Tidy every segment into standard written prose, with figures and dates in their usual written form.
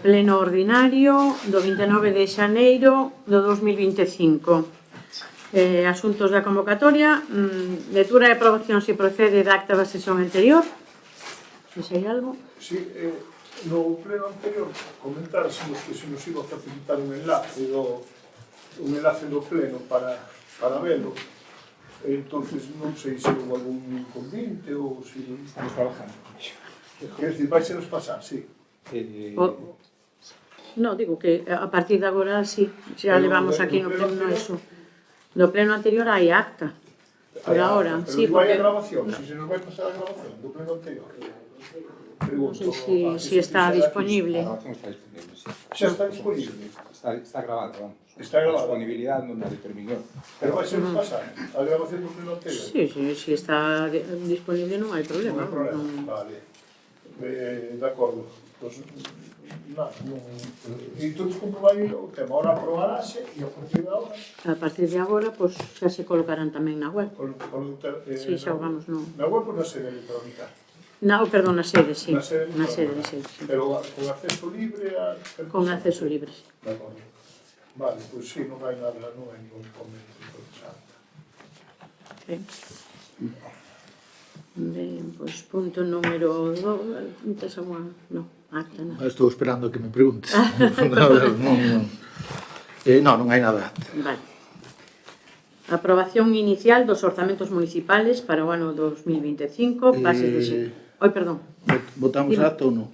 Pleno ordinario do 29 de xaneiro do 2025. Asuntos da convocatoria, lectura e aprobación se procede da acta da sesión anterior. Se hai algo? Sí, no pleno anterior comentáramos que se nos iba a facilitar un enlace do pleno para velo. Entonces non sei se houve algún inconveniente ou se estamos trabajando. Quer dizer, vai se nos pasar, sí. No, digo que a partir de agora sí, xa levamos aquí no pleno eso. No pleno anterior hai acta. Por agora, sí, porque... Pero hai a grabación, se se nos vai pasar a grabación do pleno anterior. Non sei se está disponible. A grabación está disponible, sí. Xa está disponible. Está grabado, vamos. Está grabado. A disponibilidad non a determinó. Pero vai ser nos pasar a grabación do pleno anterior. Sí, se está disponible non hai problema. Non hai problema, vale. De acordo. Pues, nada, entón comprobáis o tema, ahora aprobarase e a partir de agora... A partir de agora, pois, xa se colocarán tamén na web. Sí, xa o vamos, non. Na web ou na sede electrónica? Perdón, na sede, sí. Na sede electrónica. Sí. Pero con acceso libre a... Con acceso libre, sí. De acordo. Vale, pois sí, non hai nada, non hai ningún inconveniente. Ben, pois punto número 2, non, acta, non. Estou esperando que me preguntes. Non hai nada. Vale. Aprobación inicial dos orzamentos municipales para o ano 2025, bases de... Ai, perdón. Votamos acta ou non?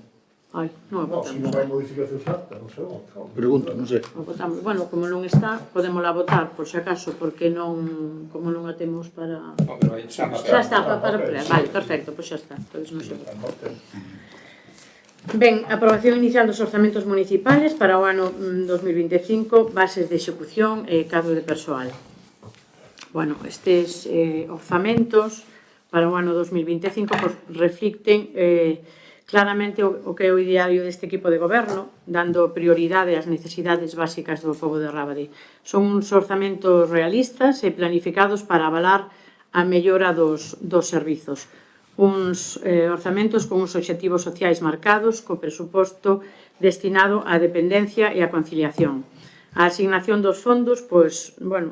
Ai, non a Non, se non votamos. hai modificacións acta, non sei. Pregunto, non sei. A votamos. Bueno, como non está, podémola votar, por se acaso, porque non, como non a temos para... No, pero aí está Xa está, para emplear. Vale, perfecto, pois xa está. Entón, non se vota. Ben, aprobación inicial dos orzamentos municipales para o ano 2025, bases de execución e cadro de persoal. Bueno, estes orzamentos para o ano 2025 pues, reflicten claramente o que é o ideario deste equipo de goberno, dando prioridade ás necesidades básicas do pobo de Rábade. Son uns orzamentos realistas e planificados para avalar a mellora dos servizos. Uns orzamentos con uns obxectivos sociais marcados, co presuposto destinado á dependencia e á conciliación. A asignación dos fondos,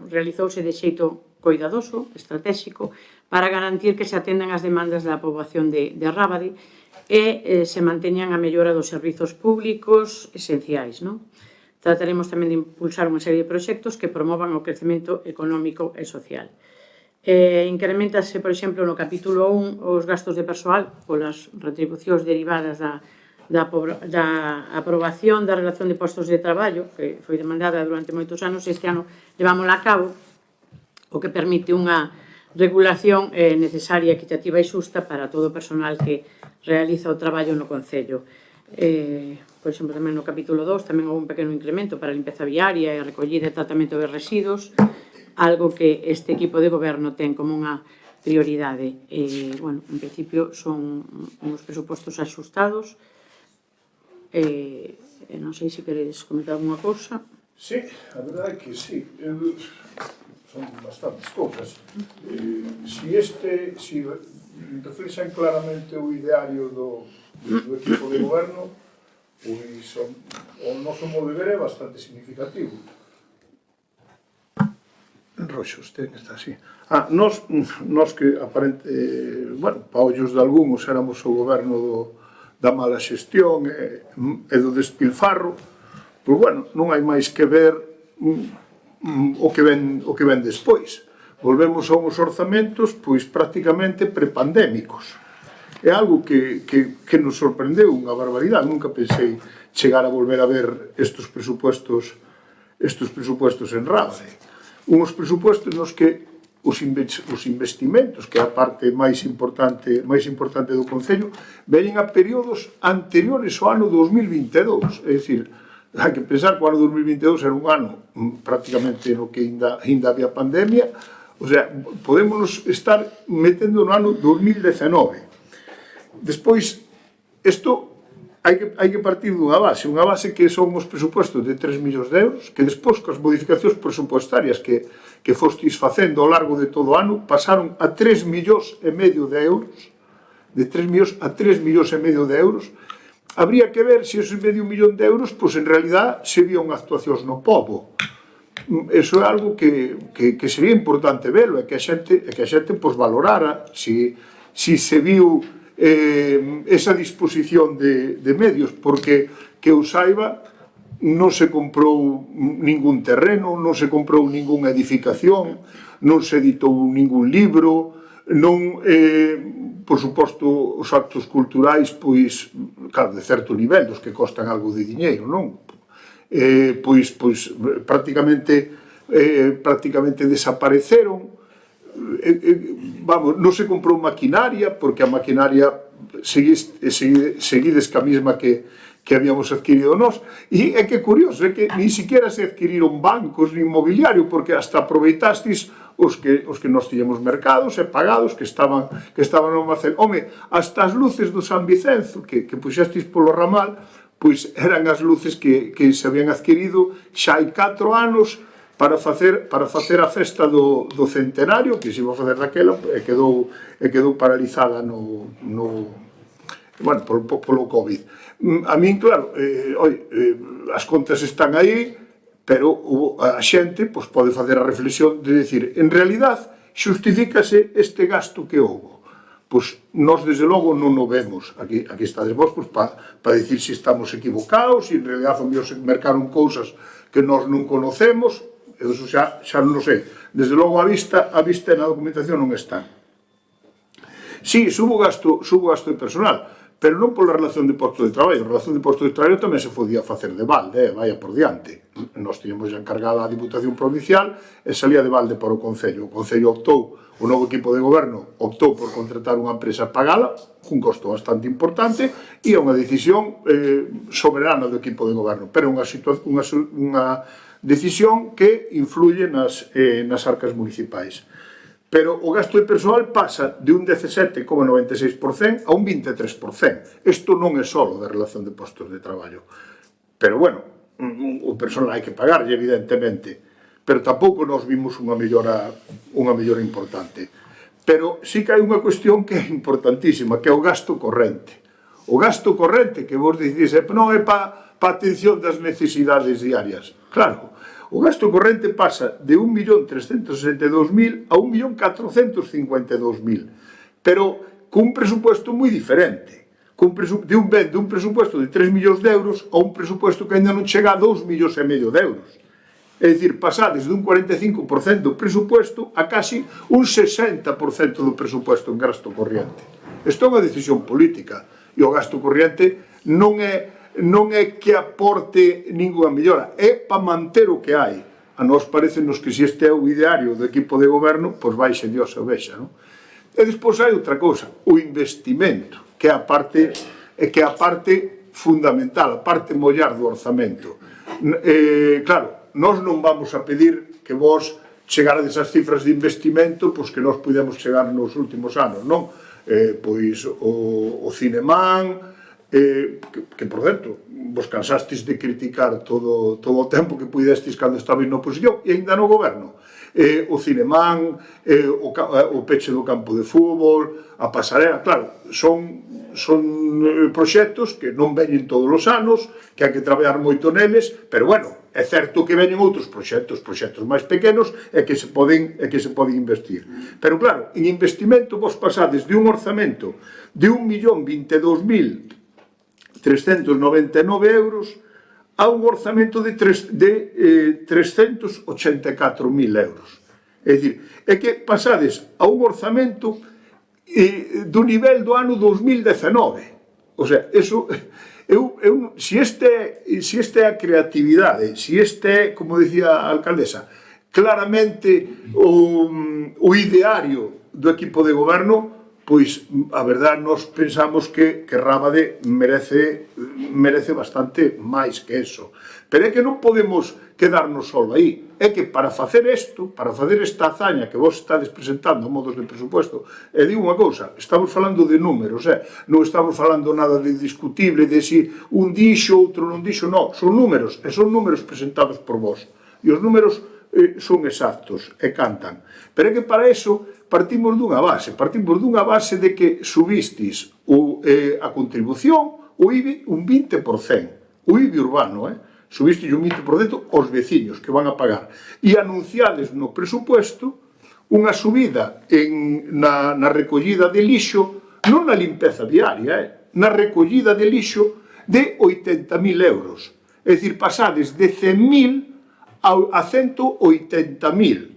realizouse de xeito coidadoso, estratégico, para garantir que se atendan as demandas da poboación de Rábade e se manteñan a mellora dos servizos públicos esenciais. Trataremos tamén de impulsar unha serie de proxectos que promovan o crecemento económico e social. Incrementase, por exemplo, no capítulo 1 os gastos de persoal polas retribucións derivadas da aprobación da relación de postos de traballo, que foi demandada durante moitos anos, este ano levámola a cabo, o que permite unha regulación necesaria, equitativa e xusta para todo o personal que realiza o traballo no Concello. Por exemplo, tamén no capítulo 2 tamén houve un pequeno incremento para a limpeza viaria e a recollida e tratamento de residuos, algo que este equipo de goberno ten como unha prioridade. En principio son uns presupostos axustados. Non sei se queredes comentar alguna cousa. Sí, a verdade é que sí. Son bastantes cousas. Si reflexan claramente o ideario do equipo de goberno, pois o noso modo de ver é bastante significativo. Roxos, ten que estar así. Nos que aparente, para ollos de algúns éramos o goberno da mala xestión e do despilfarro, pois non hai máis que ver o que ven despois. Volvemos a uns orzamentos pois prácticamente prepandémicos. É algo que nos sorprendeu unha barbaridade. Nunca pensei chegar a volver a ver estes presupuestos en Rábade. Uns presupuestos nos que os investimentos, que é a parte máis importante do Concello, veñen a períodos anteriores ao ano 2022. É dicir, hai que pensar que o ano 2022 era un ano prácticamente no que ainda había pandemia, o sea, podemos estar metendo no ano 2019. Despois, isto hai que partir dunha base que son os presupostos de 3 millóns de euros, que despois, coas modificacións presupuestarias que fostis facendo ao largo de todo o ano, pasaron a 3 millóns e medio de euros, de 3 millóns a 3 millóns e medio de euros, habría que ver se esos medio millón de euros, pois en realidad serían actuacións no pobo. Eso é algo que sería importante velo, e que a xente pois valorara se se viu esa disposición de medios, porque que eu saiba non se comprou ningún terreno, non se comprou ninguna edificación, non se editou ningún libro, non, por suposto, os actos culturais, pois, claro, de certo nivel, dos que costan algo de diñeiro, non? Pois prácticamente desapareceron. Vamos, non se comprou maquinaria, porque a maquinaria seguides ca mesma que habíamos adquirido nós, e é que é curioso, é que ni siquiera se adquiriron bancos ni inmobiliario, porque hasta aproveitastes os que nós tiñamos mercados e pagados, que estaban no almacén. Home, hasta as luces do San Vicenzo, que puxestes polo ramal, pois eran as luces que se habían adquirido xa hai 4 anos para facer a festa do centenario, que se iba a facer daquela, e quedou paralizada polo Covid. A min, claro, as contas están aí, pero a xente pode facer a reflexión de decir, en realidad, xustifícase este gasto que houbo. Pois nós, desde logo, non o vemos. Aquí estades vos para dicir se estamos equivocados, se en realidad se mercaron cousas que nós non conocemos, eso xa non o sei. Desde logo, a vista e na documentación non están. Sí, subo gasto de personal, pero non pola relación de postos de traballo. A relación de postos de traballo tamén se podía facer de balde, vaya por diante. Nós tiñamos xa encargada a Diputación Provincial e salía de balde para o Concello. O Concello optou, o novo equipo de goberno optou por contratar unha empresa pagala, cun costo bastante importante, e é unha decisión soberana do equipo de goberno, pero unha decisión que influye nas arcas municipais. Pero o gasto de persoal pasa de un 17,96% a un 23%. Isto non é só da relación de postos de traballo. Pero, bueno, o persoal hai que pagarlle, evidentemente. Pero tampouco nos vimos unha mellora importante. Pero sí que hai unha cuestión que é importantísima, que é o gasto corrente. O gasto corrente, que vos dicís, non é para atención das necesidades diarias. Claro, o gasto corrente pasa de 1.362.000 a 1.452.000, pero cun presupuesto moi diferente. De un presupuesto de 3 millóns de euros a un presupuesto que ainda non chega a 2,5 millóns de euros. É dicir, pasades dun 45% do presupuesto a casi un 60% do presupuesto en gasto corriente. Isto é unha decisión política, e o gasto corriente non é que aporte ninguna mellora, é para manter o que hai. A nós parecenos que se este é o ideario do equipo de goberno, pois vaixe Dios e vexa, non? E despois hai outra cousa, o investimento, que é a parte fundamental, a parte mollar do orzamento. Claro, nós non vamos a pedir que vos chegarades as cifras de investimento pois que nós pudemos chegar nos últimos anos, non? Pois o Cinemán, que por certo, vos cansastes de criticar todo o tempo que pudestes cando estabais na oposición e ainda no goberno. O Cinemán, o peche do campo de fútbol, a pasarela, claro, son proxectos que non veñen todos os anos, que hai que traballar moito neles, pero bueno, é certo que veñen outros proxectos máis pequenos e que se poden investir. Pero claro, en investimento vos pasades de un orzamento de 1.022.399 euros a un orzamento de 384.000 euros. É dicir, é que pasades a un orzamento do nivel do ano 2019. O sea, eso, se este é a creatividade, se este é, como dicía a alcaldesa, claramente o ideario do equipo de goberno, pois, a verdade, nós pensamos que Rábade merece bastante máis que eso. Pero é que non podemos quedarnos só aí. É que para facer isto, para facer esta hazaña que vos estades presentando a modos de presupuesto, e digo unha cousa, estamos falando de números, non estamos falando nada de discutible, de si un dixo, outro non dixo, non, son números, e son números presentados por vos. E os números son exactos e cantan. Pero é que para iso partimos dunha base de que subistis a contribución, o IBI un 20%, o IBI urbano, subiste un 20% aos veciños que van a pagar. E anunciades no presupuesto unha subida na recollida de lixo, non na limpeza viaria, na recollida de lixo de 80.000 euros. É dicir, pasades de 100.000 a 180.000.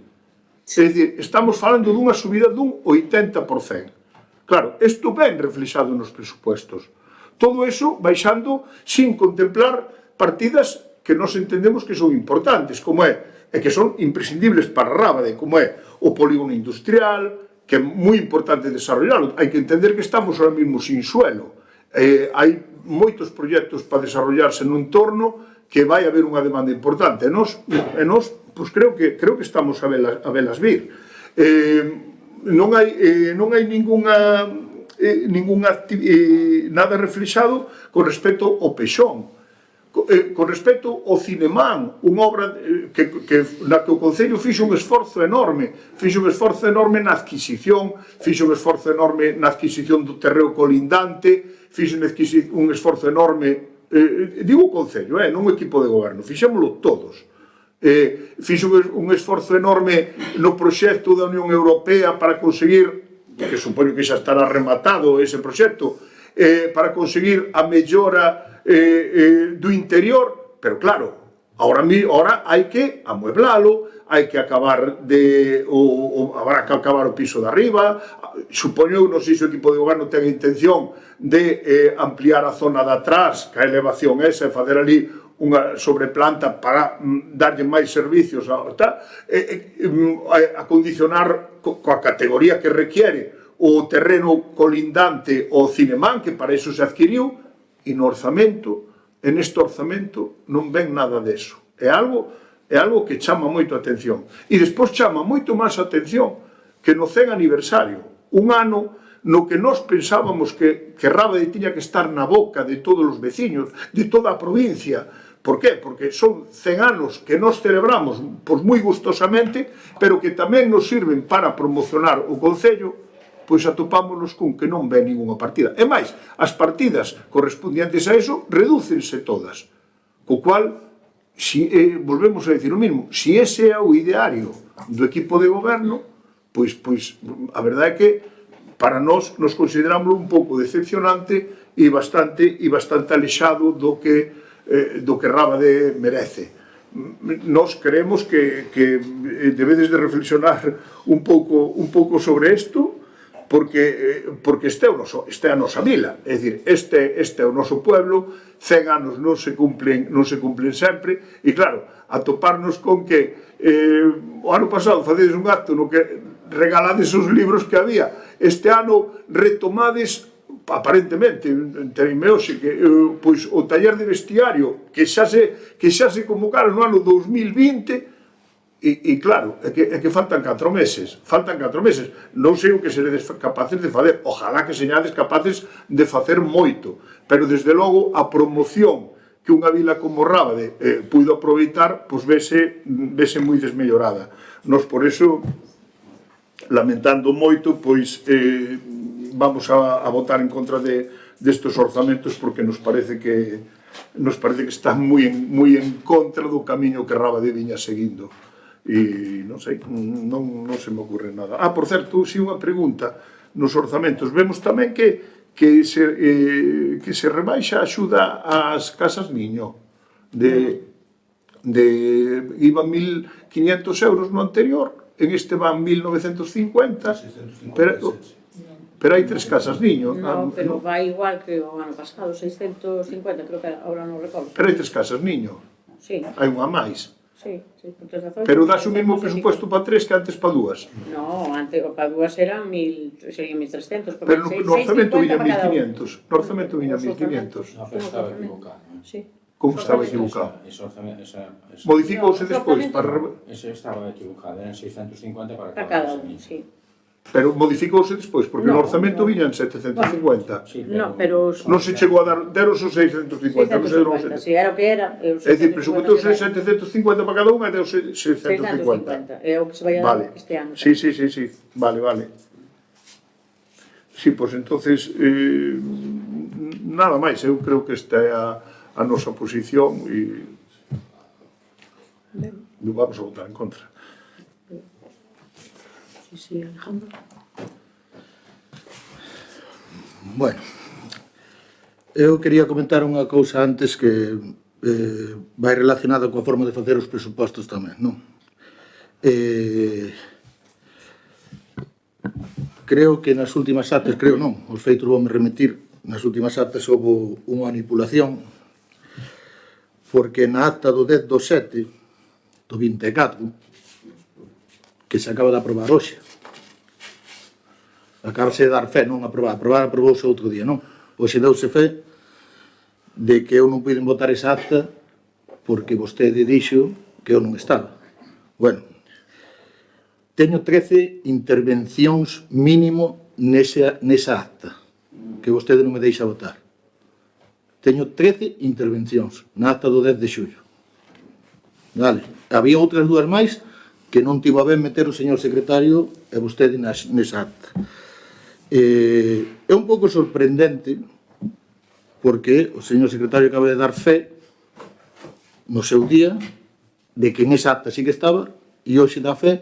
É dicir, estamos falando dunha subida dun 80%. Claro, isto ben reflexado nos presupuestos. Todo eso baixando sin contemplar partidas que nos entendemos que son importantes, como e que son imprescindibles para Rábade, como é o polígono industrial, que é moi importante desarrollarlo. Hai que entender que estamos ahora mesmo sin suelo. Hai moitos proxectos para desarrollarse nun entorno que vai haber unha demanda importante. E nós pois creo que estamos a velas vir. Non hai nada reflexado con respecto ao Pexón, con respecto ao Cinemán, unha obra na que o Concello fixo un esforzo enorme na adquisición, fixo un esforzo enorme na adquisición do terreo colindante, fixo un esforzo enorme, digo o Concello, non o equipo de goberno, fixémolo todos. Fixo un esforzo enorme no proxecto da Unión Europea para conseguir, que supoño que xa estará rematado ese proxecto, para conseguir a mellora do interior, pero claro, ahora hai que amueblalo, hai que acabar o piso de arriba. Supoño, non sei se o equipo de goberno ten a intención de ampliar a zona de atrás, que a elevación esa, e facer ali unha sobreplanta para darlle máis servicios, acondicionar coa categoría que requiere o terreno colindante ao Cinemán, que para iso se adquiriu. E no orzamento, neste orzamento, non ven nada deso. É algo que chama moito a atención. E despois chama moito máis a atención que no 100 aniversario, un ano no que nós pensábamos que Rábade tiña que estar na boca de todos os veciños, de toda a provincia. Por qué? Porque son 100 anos que nós celebramos pois moi gustosamente, pero que tamén nos sirven para promocionar o Concello, pois atopámonos con que non ven ninguna partida. E máis, as partidas correspondientes a eso redúcense todas. Co cual, volvemos a dicir o mismo, se ese é o ideario do equipo de goberno, pois a verdade é que para nós nos consideramos un pouco decepcionante e bastante alexado do que Rábade merece. Nós creemos que debedes de reflexionar un pouco sobre isto, porque este é a nosa vila, é dicir, este é o noso pueblo, 100 anos non se cumplen sempre, e claro, atoparnos con que o ano pasado facedes un acto no que regalades os libros que había, este ano retomades, aparentemente, entereime hoxe, que pois o taller de vestiario que xa se convocaron no ano 2020. E claro, é que faltan 4 meses. Non sei o que seredes capaces de facer. Ojalá que señades capaces de facer moito. Pero, desde logo, a promoción que unha vila como Rábade puido aproveitar, pois vese moi desmellorada. Nos, por eso, lamentando moito, pois vamos a votar en contra destes orzamentos, porque nos parece que están moi en contra do camiño que Rábade viña seguindo. E non sei, non se me ocurre nada. Por certo, si unha pregunta nos orzamentos, vemos tamén que se rebaixa a axuda ás casas niño, iban 1.500 euros no anterior, en este van 1.950, pero hai 3 casas niño. Non, pero vai igual que o ano pasado, 650, creo que agora non recordo. Pero hai 3 casas niño. Sí. Hai unha máis. Sí, 618. Pero das o mesmo presupuesto para 3 que antes para 2. No, antes para 2 serían 1.300. Pero no orzamento viña 1.500. No orzamento viña 1.500. No, pero estaba equivocado. Sí. Como estaba equivocado? Modificouse despois para... Ese estaba equivocado, eran 650 para cada un, sí. Pero modificouse despois, porque no orzamento viñan 750. No, pero... Non se chegou a dar, deros os 650. 650, si era o que era... É dicir, presuputouse 750 para cada unha e deu 650. É o que se vai a dar este ano. Sí. Vale. Sí, pois entonces nada máis, eu creo que esta é a nosa posición e vamos a votar en contra. Sí, Alejandro. Bueno, eu quería comentar unha cousa antes que vai relacionada coa forma de facer os presupostos tamén, non? Creo que nas últimas actas, creo non, os feitos vou me remitir, nas últimas actas houve unha manipulación, porque na acta do 10 do 7, do 24, que se acaba de aprobar hoxe, acabase de dar fe, non aprobar, aprobouse outro día, non? Hoxe deuse fe de que eu non puiden votar esa acta porque vostede dixo que eu non estaba. Bueno, teño 13 intervencións mínimo nesa acta, que vostede non me deixa votar. Teño 13 intervencións na acta do 10 de xullo. Vale. Había outras dúas máis que non tivo a ben meter o señor secretario e vostede nesa acta. É un pouco sorprendente porque o señor secretario acaba de dar fe no seu día de que en esa acta sí que estaba e hoxe dá fe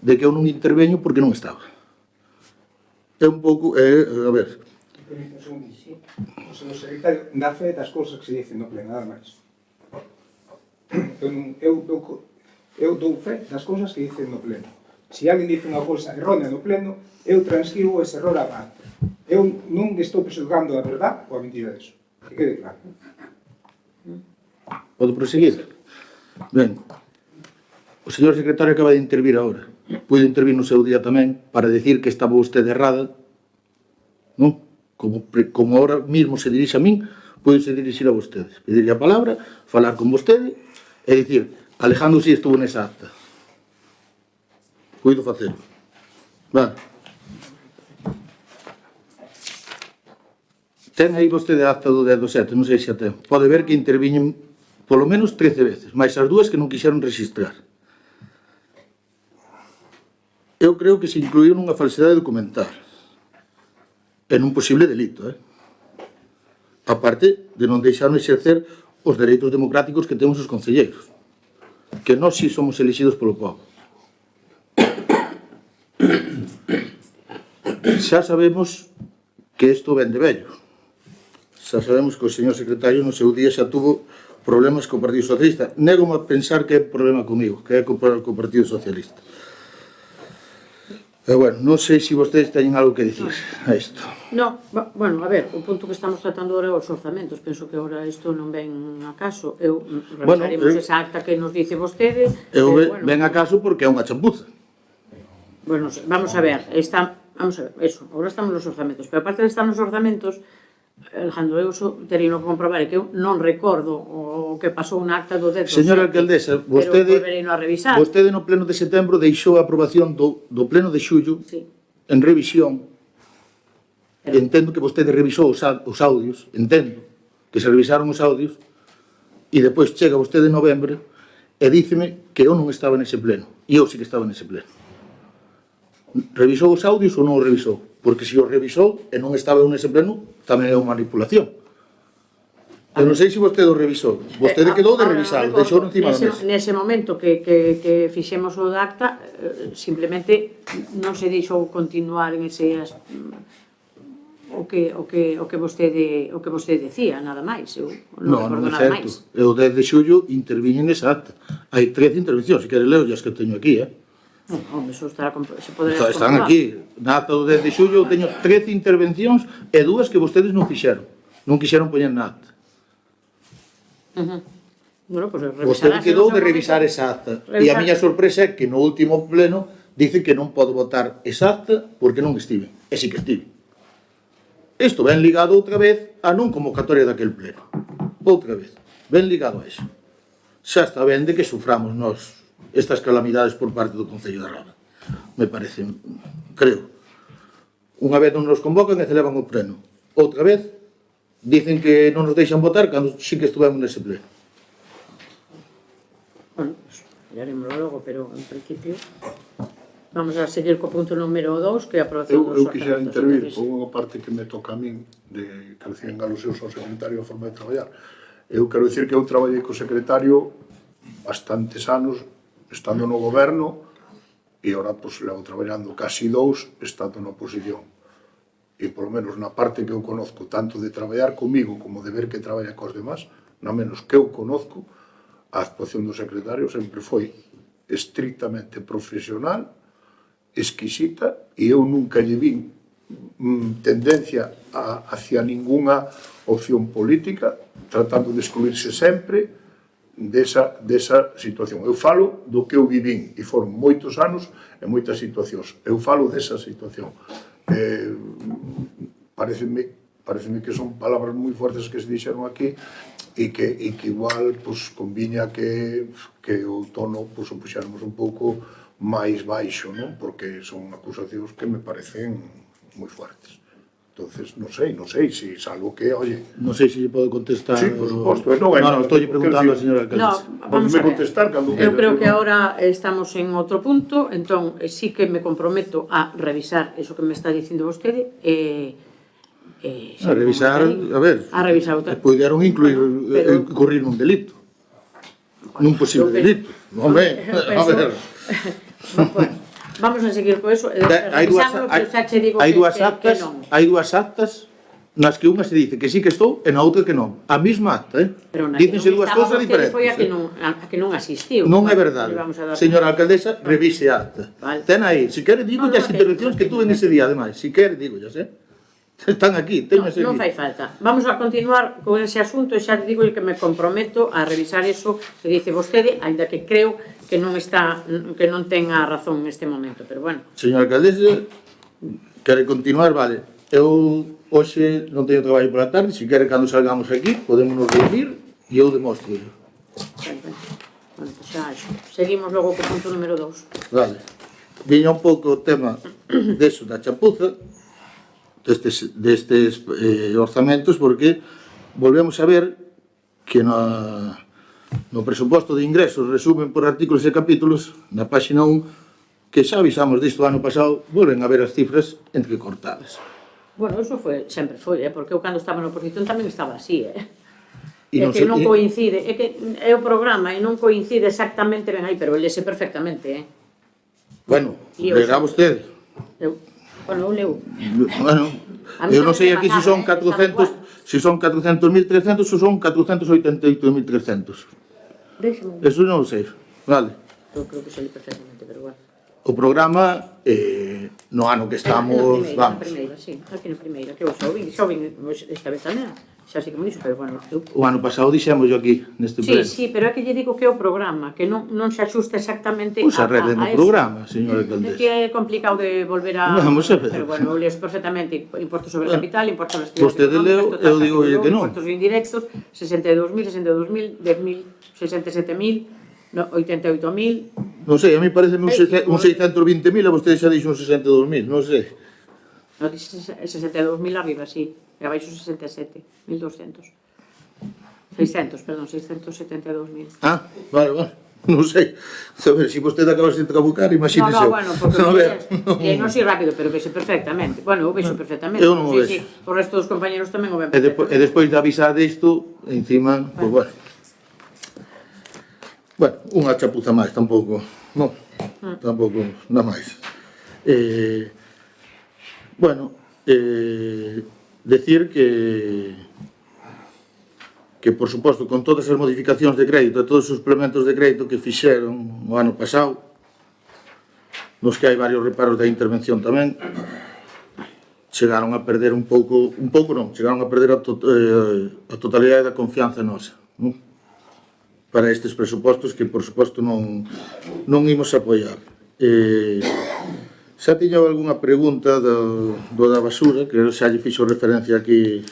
de que eu non interveño porque non estaba. É un pouco, a ver... O señor secretario dá fe das cousas que se dicen no pleno, nada máis. Eu dou fe das cousas que dicen no pleno. Se alguén dice unha cousa errónea no pleno, eu transcribo ese error á parte. Eu non estou prejuzgando a verdade ou a mentira deso. Que quede claro. Podo proseguir? Ben, o señor secretario acaba de intervir agora. Puido intervir no seu día tamén para decir que estaba vostede errada, non? Como ahora mismo se dirixe a min, puido se dirixir a vostede. Pedirle a palabra, falar con vostede e dicir, Alejandro si estuvo nesa acta. Puido facelo. Vale. Ten aí vostede a acta do 10 do 7, non sei se a ten. Pode ver que interviñen polo menos 13 veces, máis as dúas que non quixeron registrar. Eu creo que se incluíu nunha falsedade documental e nun posible delito, aparte de non deixarme exercer os dereitos democráticos que temos os concelleiros, que nós si somos elixidos polo povo. Xa sabemos que isto ven de vello, xa sabemos que o señor secretario no seu día xa tuvo problemas co Partido Socialista. Nego-me a pensar que é problema comigo, que é co Partido Socialista. Bueno, non sei se vostedes teñen algo que dicir a isto. No, bueno, a ver, o punto que estamos tratando agora é os orzamentos. Penso que agora isto non ven a caso. Eu revisaremos esa acta que nos dice vostede. Ven a caso porque é unha champuza. Bueno, vamos a ver, vamos a ver, eso, agora estamos nos orzamentos. Pero aparte de estar nos orzamentos, Alejandro, eu teria que comprobar que eu non recordo o que pasou na acta do 10 do 7. Señora alcaldesa, vostede no pleno de setembro deixou a aprobación do pleno de xullo en revisión. Entendo que vostede revisou os audios, entendo que se revisaron os audios e depois chega vostede en novembro e díceme que eu non estaba nese pleno e eu sí que estaba nese pleno. Revisou os audios ou non os revisou? Porque se os revisou e non estaba eu nese pleno, tamén é unha manipulación. Eu non sei se vostede o revisou. Vostede quedou de revisar, deixou encima da mesa. Nese momento que fixemos o acta, simplemente non se deixou continuar en ese o que vostede decía, nada máis. Eu non recordo nada máis. Eu 10 de xullo interviñen nesa acta. Hai 13 intervencións, se quere leo as que teño aquí, Home, eso se poderá comprobar. Están aquí. Na acta do 10 de xullo teño 13 intervencións e dúas que vostedes non fixeron. Non quixeron poñer na acta. Bueno, pues vostede quedou de revisar esa acta. E a miña sorpresa é que no último pleno dice que non podo votar esa acta porque non estive. E si que estive. Isto ven ligado outra vez a non convocatoria daquel pleno. Outra vez. Ven ligado a eso. Xa está ben de que suframos nós estas calamidades por parte do Concello da Rada. Me parece, creo. Unha vez non nos convocan e celeban o pleno. Outra vez dicen que non nos deixan votar cando sí que estuvemos nese pleno. Bueno, pues, miraremoslo logo, pero en principio... Vamos a seguir co punto número 2, que é a aprobación dos Eu quixera orzamentos. intervir Entonces, por unha parte que me toca a min, que recién alusións ao secretario a forma de traballar. Eu quero dicir que eu traballei co secretario bastantes anos estando no goberno e ora pois, levo traballando casi 2 estando na oposición. E polo menos na parte que eu conozco, tanto de traballar comigo como de ver que traballa cos demás, na menos que eu conozco, a actuación do secretario sempre foi estrictamente profesional, exquisita, e eu nunca lle vin tendencia hacia ninguna opción política, tratando de excluirse sempre desa situación. Eu falo do que eu vivín, e foron moitos anos e moitas situacións. Eu falo desa situación. Pareceme que son palabras moi fuertes que se dixeron aquí e que igual pues, conviña que o tono pues, o puxéramos un pouco máis baixo, non? Porque son acusacións que me parecen moi fuertes. Entonces, non sei, se salvo que, oye... Non sei se lle podo contestar... Sí, por suposto. Non, estou preguntando a señora alcaldesa. No, vamos a ver. contestar cando Eu creo queira. que ahora estamos en outro punto, entón sí que me comprometo a revisar eso que me está dicindo vostede A revisar, a ver, a revisar outra. puderon incluir, Pero- incurrir nun delito. Nun posible delito. Home, a ver... Bueno, vamos a seguir con eso. Hai dúas actas, hai dúas actas nas que unha se dice que sí que estou e na outra que non. A mesma acta, Pero na que Dícense non dúas estaba cousas vostede diferentes. foi a que non asistiu. Non é Bueno, verdade. le vamos a dar- Señora alcaldesa, revise a acta. Vale. Ten aí, se quere digo No, as no, intervencións que tuve nese día, ademais. Se quere digo, Están aquí, teñas aquí. Non fai falta. Vamos a continuar con ese asunto e xa digo que me comprometo a revisar eso que dice vostede, aínda que creo que non ten a razón neste momento, pero bueno. Señora alcaldesa, quere continuar, vale. Eu hoxe non teño traballo pola tarde, se quere cando salgamos aquí, podemos nos reunir e eu demostro. Bueno, pues xa seguimos logo co punto número 2. Vale. Viña un pouco o tema deso da chapuza, destes orzamentos, porque volvemos a ver que no presuposto de ingresos resumen por artículos e capítulos na páxina 1 que xa avisamos disto ano pasado, volven a ver as cifras entrecortadas. Bueno, eso sempre foi, porque eu cando estaba na oposición tamén estaba así, E É que non coincide, é que é o programa e non coincide exactamente ben aí, pero ele sé perfectamente, Bueno, E eu verá xa- vostede. Bueno, eu leo. Bueno, A mí eu non sei tamén me aquí se son pasaba, 400, se son 400.300 ou son 488.300. Déxame. Eso non o sei. Vale. Eu creo que sei perfectamente, pero bueno. O programa, no ano que estamos, Na vamos, primeira, sí, aquí na primeira, que eu xa o vin esta vez tamén, xa sei que me dixo, pero bueno, eu... o ano pasado dixemos yo aquí, neste Sí, pleno. sí, pero é que lle digo que é o programa, que non se axusta exactamente Pois arreglen o eso. programa, señora É que alcaldesa. é complicado de volver a... Vamos a ver. Pero bueno, eu leo perfectamente impostos sobre Bueno, capital, impostos sobre vostede leu, eu digo que non. impostos indirectos, 62.000, 67.000, 88.000, Non sei, a mí parece un 620.000, a vostede xa dixo un 62.000, non sei. no, dice 62.000 arriba, sí, e abaixo 67.200. 600, perdón, 672.000. Ah, vale. Non sei. A ver, se vostede acaba de trabucar, imagínese. No, bueno, porque A ver, non sei rápido, pero vese perfectamente. Bueno, eu vexo perfectamente. Eu non o Sí, vexo. o resto dos compañeros tamén o ven E despois de avisar disto, encima, pues bueno. Bueno, unha chapuza máis, tampouco, non, tampouco, nada máis. Bueno, decir que por suposto, con todas as modificacións de crédito e todos os suplementos de crédito que fixeron o ano pasado, nos que hai varios reparos da intervención tamén, chegaron a perder un pouco non, chegaron a perder a totalidade da confianza nosa, non? Para estes presupostos que, por suposto, non imos apoiar. Xa tiño algunha pregunta do da basura, que xa lle fixo referencia aquí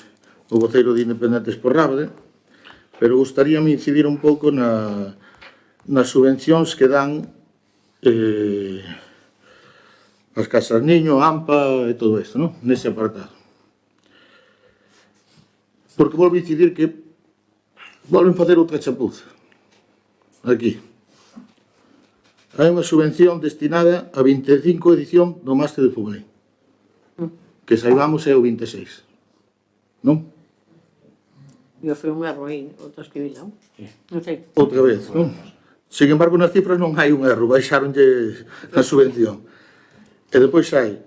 o voceiro de Independentes por Rábade, pero gustaríame incidir un pouco nas subvencións que dan as casas niño, AMPA e todo isto, non? Nese apartado. Porque volvo a incidir que volven facer outra chapuza. Aquí. hai unha subvención destinada a 25 edición do Máster de Fútbol. Que saibamos é o 26. Non? Eu fui un erro aí, outra escribila, non? Non sei. Outra vez, non? Sin embargo, nas cifras non hai un erro, baixaronlle a subvención. E depois hai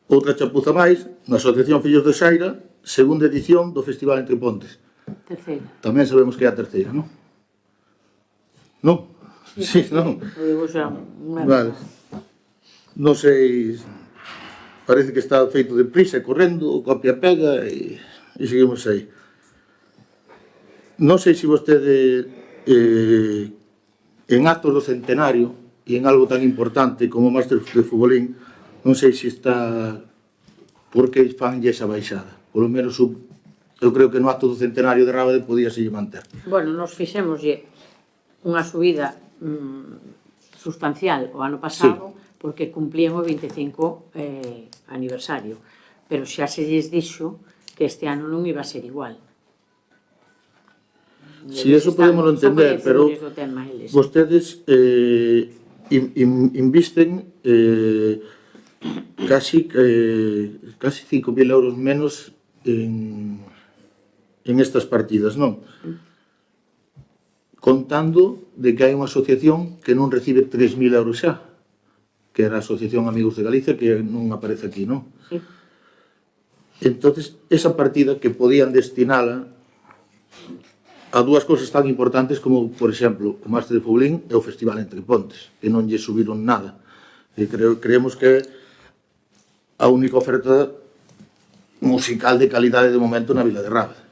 outra chapuza máis, na Asociación Fillos de Xaira, segunda edición do Festival Entre Pontes. Terceira. Tamén sabemos que é a terceira, non? Non? Sí, non? O digo xa un erro. Vale. Non sei... Parece que está feito de prisa, correndo, copia-pega e seguimos aí. Non sei se vostede en actos do centenario e en algo tan importante como o Máster de Futbolín, non sei se está por que fanlle esa baixada. Por lo menos eu creo que no acto do centenario de Rábade podía se manter. Bueno, nos fixémoslle unha subida sustancial o ano pasado, porque cumplían o 25 aniversario, pero xa se lles dixo que este ano non iba a ser igual. Si eso podemos entender, pero vostedes invisten casi 5.000 euros menos en estas partidas, non? Contando de que hai unha asociación que non recibe 3.000 euros xa, que era a Asociación Amigos de Galicia, que non aparece aquí, non? Sí. Entonces, esa partida que podían destinala a dúas cosas tan importantes como, por exemplo, o Máster de Fútbol e o Festival Entre Pontes, que non lle subiron nada. E creemos que a única oferta musical de calidade de momento na Vila de Rábade.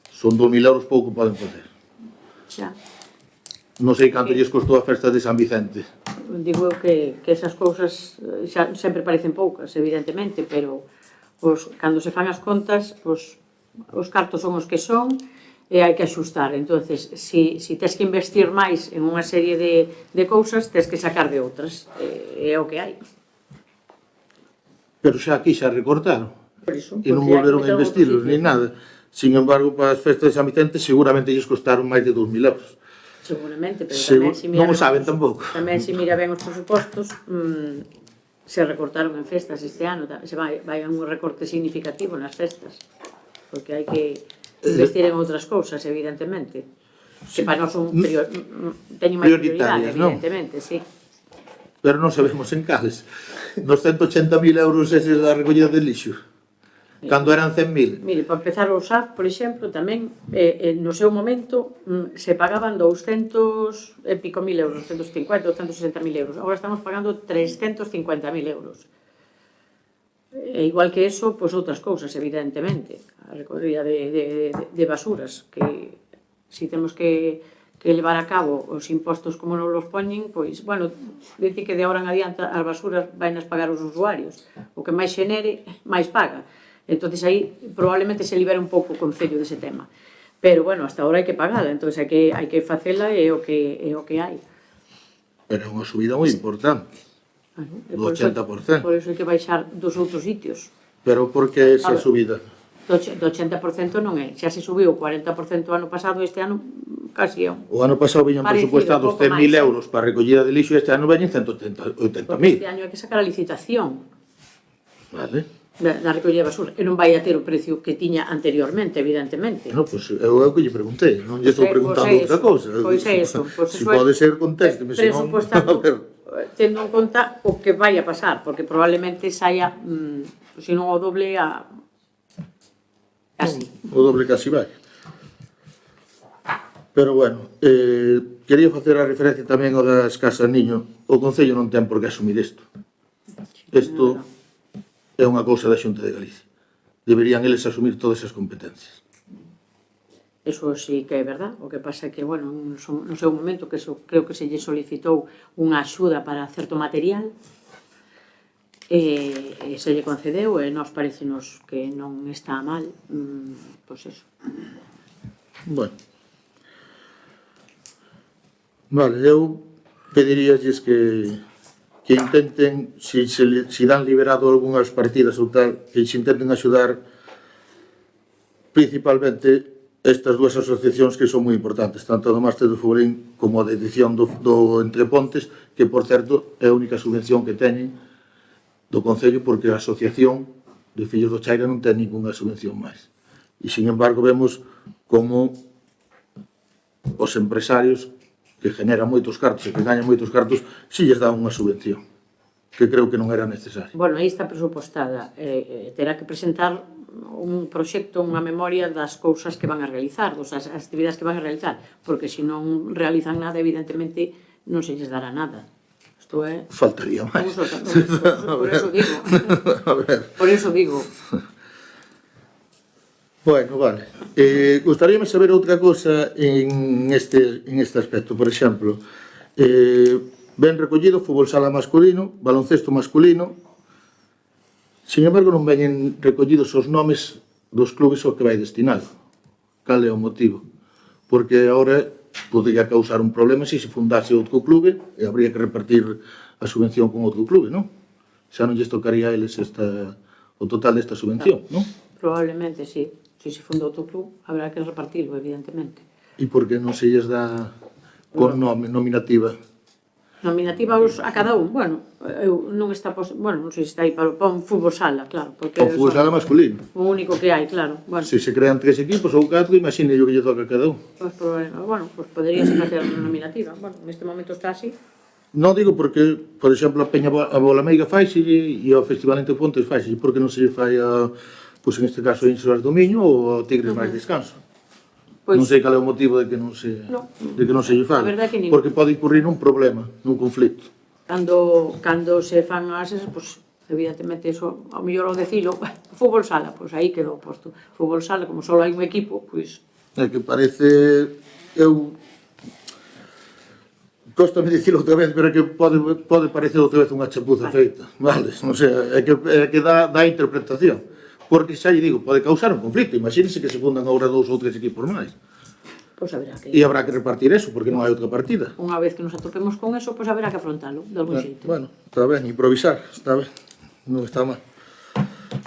Son 2.000 euros pouco poden facer. Xa. Non sei canto lles costou a festa de San Vicente. Digo eu que esas cousas xa sempre parecen poucas, evidentemente, pero cando se fan as contas, os cartos son os que son e hai que axustar. Entonces, si tes que investir máis en unha serie de cousas, tes que sacar de outras. É o que hai. Pero xa aquí xa recortaron. Por iso, E non volveron a investilos, ni nada. Sin embargo, para as festas de San Vicente seguramente lles costaron máis de 2.000 euros. Seguramente, pero tamén se non o saben tampouco. Tamén se mira ben os presupostos, se recortaron en festas este ano, se vai un recorte significativo nas festas, porque hai que investir en outras cousas, evidentemente, que para nós son teñen máis prioridade, evidentemente, sí. Pero non sabemos en cales. Nos 180.000 euros eses da recollida de lixo. Cando eran 100.000. Mire, para empezar o SAF, por exemplo, tamén, no seu momento, se pagaban 200 e pico mil euros, 250, 260.000 euros. Agora estamos pagando 350.000 euros. E igual que eso, pois outras cousas, evidentemente. A recollida de basuras, que si temos que levar a cabo os impostos como non los poñen, pois, bueno, dice que de ahora en adiante as basuras vainas pagar os usuarios. O que máis xenere, máis paga. Entonces aí probablemente se libera un pouco o concello dese tema. Pero, bueno, hasta ahora hai que pagala, entonces hai que facela e o que hai. Pero é unha subida moi importante. Do 80%. Por eso hai que baixar dos outros sitios. Pero por que esa subida? Do 80% non é. Xa se subiu o 40% ano pasado, este ano casi é un... O ano pasado viñan presupuestados 100.000 euros para a recollida de lixo e este ano veñen 180.000. Porque este año hai que sacar a licitación. Vale. Da recollida de basura, e non vai a ter o precio que tiña anteriormente, evidentemente. No, pois é o que lle preguntei, non lle estou preguntando outra cousa. Pois é eso. Se pode ser, contésteme, se non... Tendo en conta o que vai a pasar, porque probablemente saia, se non o doble a... Así. O doble casi vai. Pero, bueno, quería facer a referencia tamén ao das casas niño. O Concello non ten por que asumir isto. Isto... é unha cousa da Xunta de Galicia. Deberían eles asumir todas as competencias. Eso sí que é verdad. O que pasa é que, bueno, no seu momento, que creo que se lle solicitou unha axuda para certo material, e se lle concedeu, e nos parecenos que non está mal, pois eso. Bueno. Vale, eu pediríalles que intenten, si dan liberado algunhas partidas ou tal, que se intenten axudar principalmente estas dúas asociacións que son moi importantes, tanto a do Máster do Futbolín como a de edición do Entrepontes, que, por certo, é a única subvención que teñen do Concello, porque a asociación de Fillos do Chaira non ten ninguna subvención máis. E, sin embargo, vemos como os empresarios que generan moitos cartos e que gañan moitos cartos, si lles dan unha subvención, que creo que non era necesario. Bueno, aí está presupostada. Terá que presentar un proxecto, unha memoria das cousas que van a realizar, das actividades que van a realizar, porque se non realizan nada, evidentemente, non se lles dará nada. Isto é... Faltaría máis. Por eso digo. Por eso digo. Bueno, vale. Gustaríame saber outra cosa en este aspecto. Por exemplo, ben recollido fútbol sala masculino, baloncesto masculino. Sin embargo, non veñen recollidos os nomes dos clubes ao que vai destinado. Cal é o motivo? Porque agora podría causar un problema se fundase outro clube e habría que repartir a subvención con outro clube, non? Xa non lles tocaría a eles o total desta subvención, non? Probablemente, sí. Se se funda outro club, habrá que repartirlo, evidentemente. E por que non se lles dá con nominativa? Nominativa a cada un, bueno, eu non está, bueno, non sei se está aí para un fútbol sala, claro, porque O fútbol sala masculino. o único que hai, claro, bueno. Se crean 3 equipos ou 4, imagine yo que lle toca a cada un. Pues poderíase facer unha nominativa, bueno, neste momento está así. Non digo porque, por exemplo, a Peña a Bolameiga faise e ao Festival Entre Pontes faise, porque non se lle fai a, pois en este caso, a Ínsulas do Miño ou a Tigres máis Descanso. Pois, Non sei cal é o motivo de que non se lle faga, porque pode incurrir nun problema, nun conflito. Cando se fan as esas, pues, evidentemente, eso, ao mellor ao decilo, fútbol sala, pues aí quedou posto. Fútbol sala, como só hai un equipo, pues... É que parece... Eu... Cóstame dicilo outra vez, pero é que pode parecer outra vez unha chapuza feita, vale? Non sei, é que dá interpretación. Porque, xa lle digo, pode causar un conflito. Imagínese que se fundan agora 2 ou 3 equipos máis. Pois haberá que... E habrá que repartir eso, porque non hai outra partida. Unha vez que nos atopemos con eso, pois haberá que afrontalo, de algún xeito. Bueno, está ben, improvisar, está ben. Non está mal.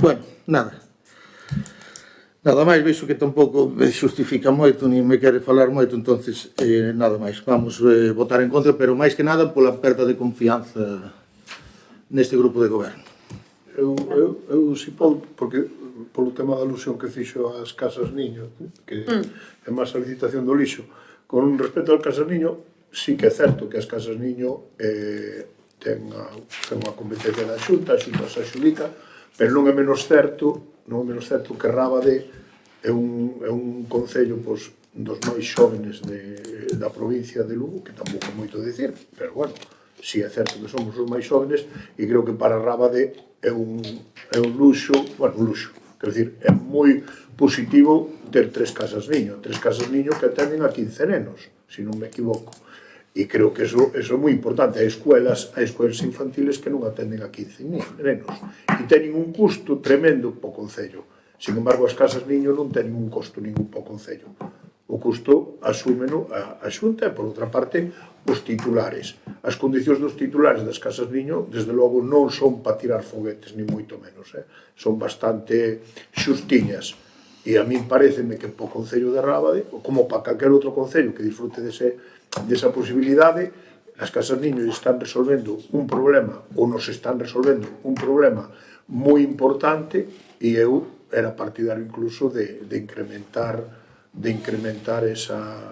Bueno, nada. Nada máis, veixo que tampouco me justifica moito, nin me quere falar moito, entonces nada máis. Vamos votar en contra, pero máis que nada pola perda de confianza neste grupo de goberno. Eu si podo, porque polo tema da alusión que fixo ás casas niño, que é máis a licitación do lixo, con respecto ao casas niño, sí que é certo que as casas niño ten unha competencia da Xunta, a Xunta se adxudica, pero non é menos certo que Rábade é un concello dos máis xóvenes da provincia de Lugo, que tampouco é moito dicir, pero bueno, si é certo que somos os máis xóvenes, e creo que para Rábade é un luxo, bueno, un luxo, quer dizer, é moi positivo ter 3 casas niño que atenden a 15 nenos, se non me equivoco, e creo que eso é moi importante. Hai escuelas infantiles que non atenden a 15 nenos, e teñen un custo tremendo para o Concello. Sin embargo, as casas niño non teñen un costo ningún para o Concello. O custo asúmeno a Xunta e, por outra parte, os titulares. As condicións dos titulares das casas niño, desde logo, non son para tirar foguetes, ni moito menos. Son bastante xustiñas. E a min pareceme que para o Concello de Rábade, como para calquer outro concello que disfrute desa posibilidade, as casas niño están resolvendo un problema, ou nos están resolvendo un problema moi importante, e eu era partidario incluso de incrementar esa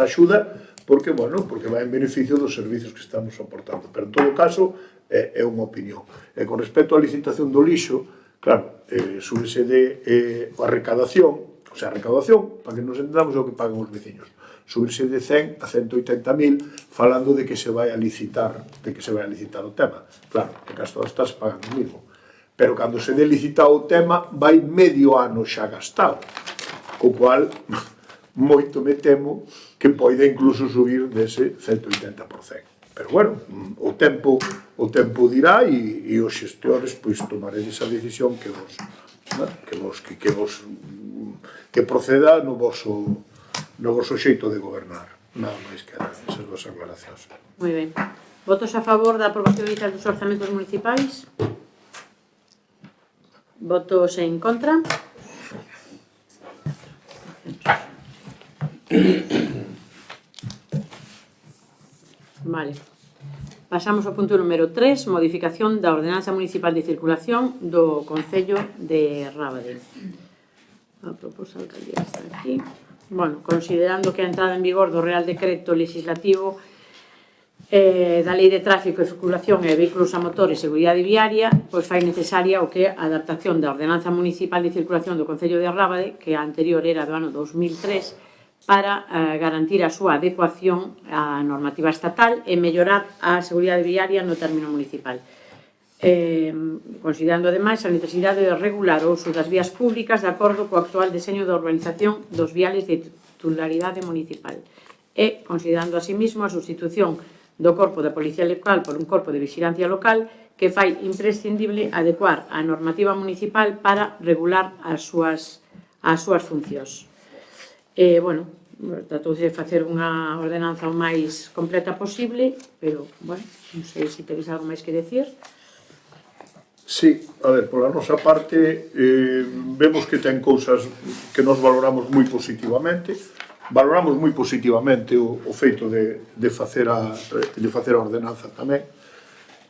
axuda, porque vai en beneficio dos servicios que estamos aportando. Pero en todo caso é unha opinión. E con respecto á licitación do lixo, claro, súbese de a recadación, para que nos entendamos o que pagan os veciños, subirse de 100 a 180.000 falando de que se vai a licitar o tema. Claro, que casi todas estás pagando o mismo. Pero cando se dé licitado o tema, vai medio ano xa gastado, co cual moito me temo que poida incluso subir dese 180%. Pero bueno, o tempo dirá, e os xestores pois tomaredes a decisión que proceda no voso xeito de gobernar. Nada máis que esas duas aclaracións. Moi ben. Votos a favor da aprobación inicial dos orzamentos municipais? Votos en contra? Vale. Pasamos ao punto número 3, modificación da Ordenanza Municipal de Circulación do Concello de Rábade. A proposta de alcaldía está aquí. Bueno, considerando que a entrada en vigor do Real Decreto Legislativo da Lei de Tráfico e Circulación e Vehículos a Motor e Seguridade Viaria, pois fai necesaria o que a adaptación da Ordenanza Municipal de Circulación do Concello de Rábade, que a anterior era do ano 2003, para garantir a súa adecuación á normativa estatal e mellorar a seguridade viaria no término municipal. Considerando ademais a necesidade de regular o uso das vías públicas de acordo co actual deseño da urbanización dos viales de titularidade municipal e considerando asimismo a sustitución do Corpo da Policía Local por un Corpo de Vigilancia Local que fai imprescindible adecuar a normativa municipal para regular as súas funcións. Bueno, tratouse de facer unha ordenanza o máis completa posible, pero, bueno, non sei se tedes algo máis que decir. Sí, a ver, pola nosa parte vemos que ten cousas que nos valoramos moi positivamente. Valoramos moi positivamente o feito de facer a ordenanza tamén.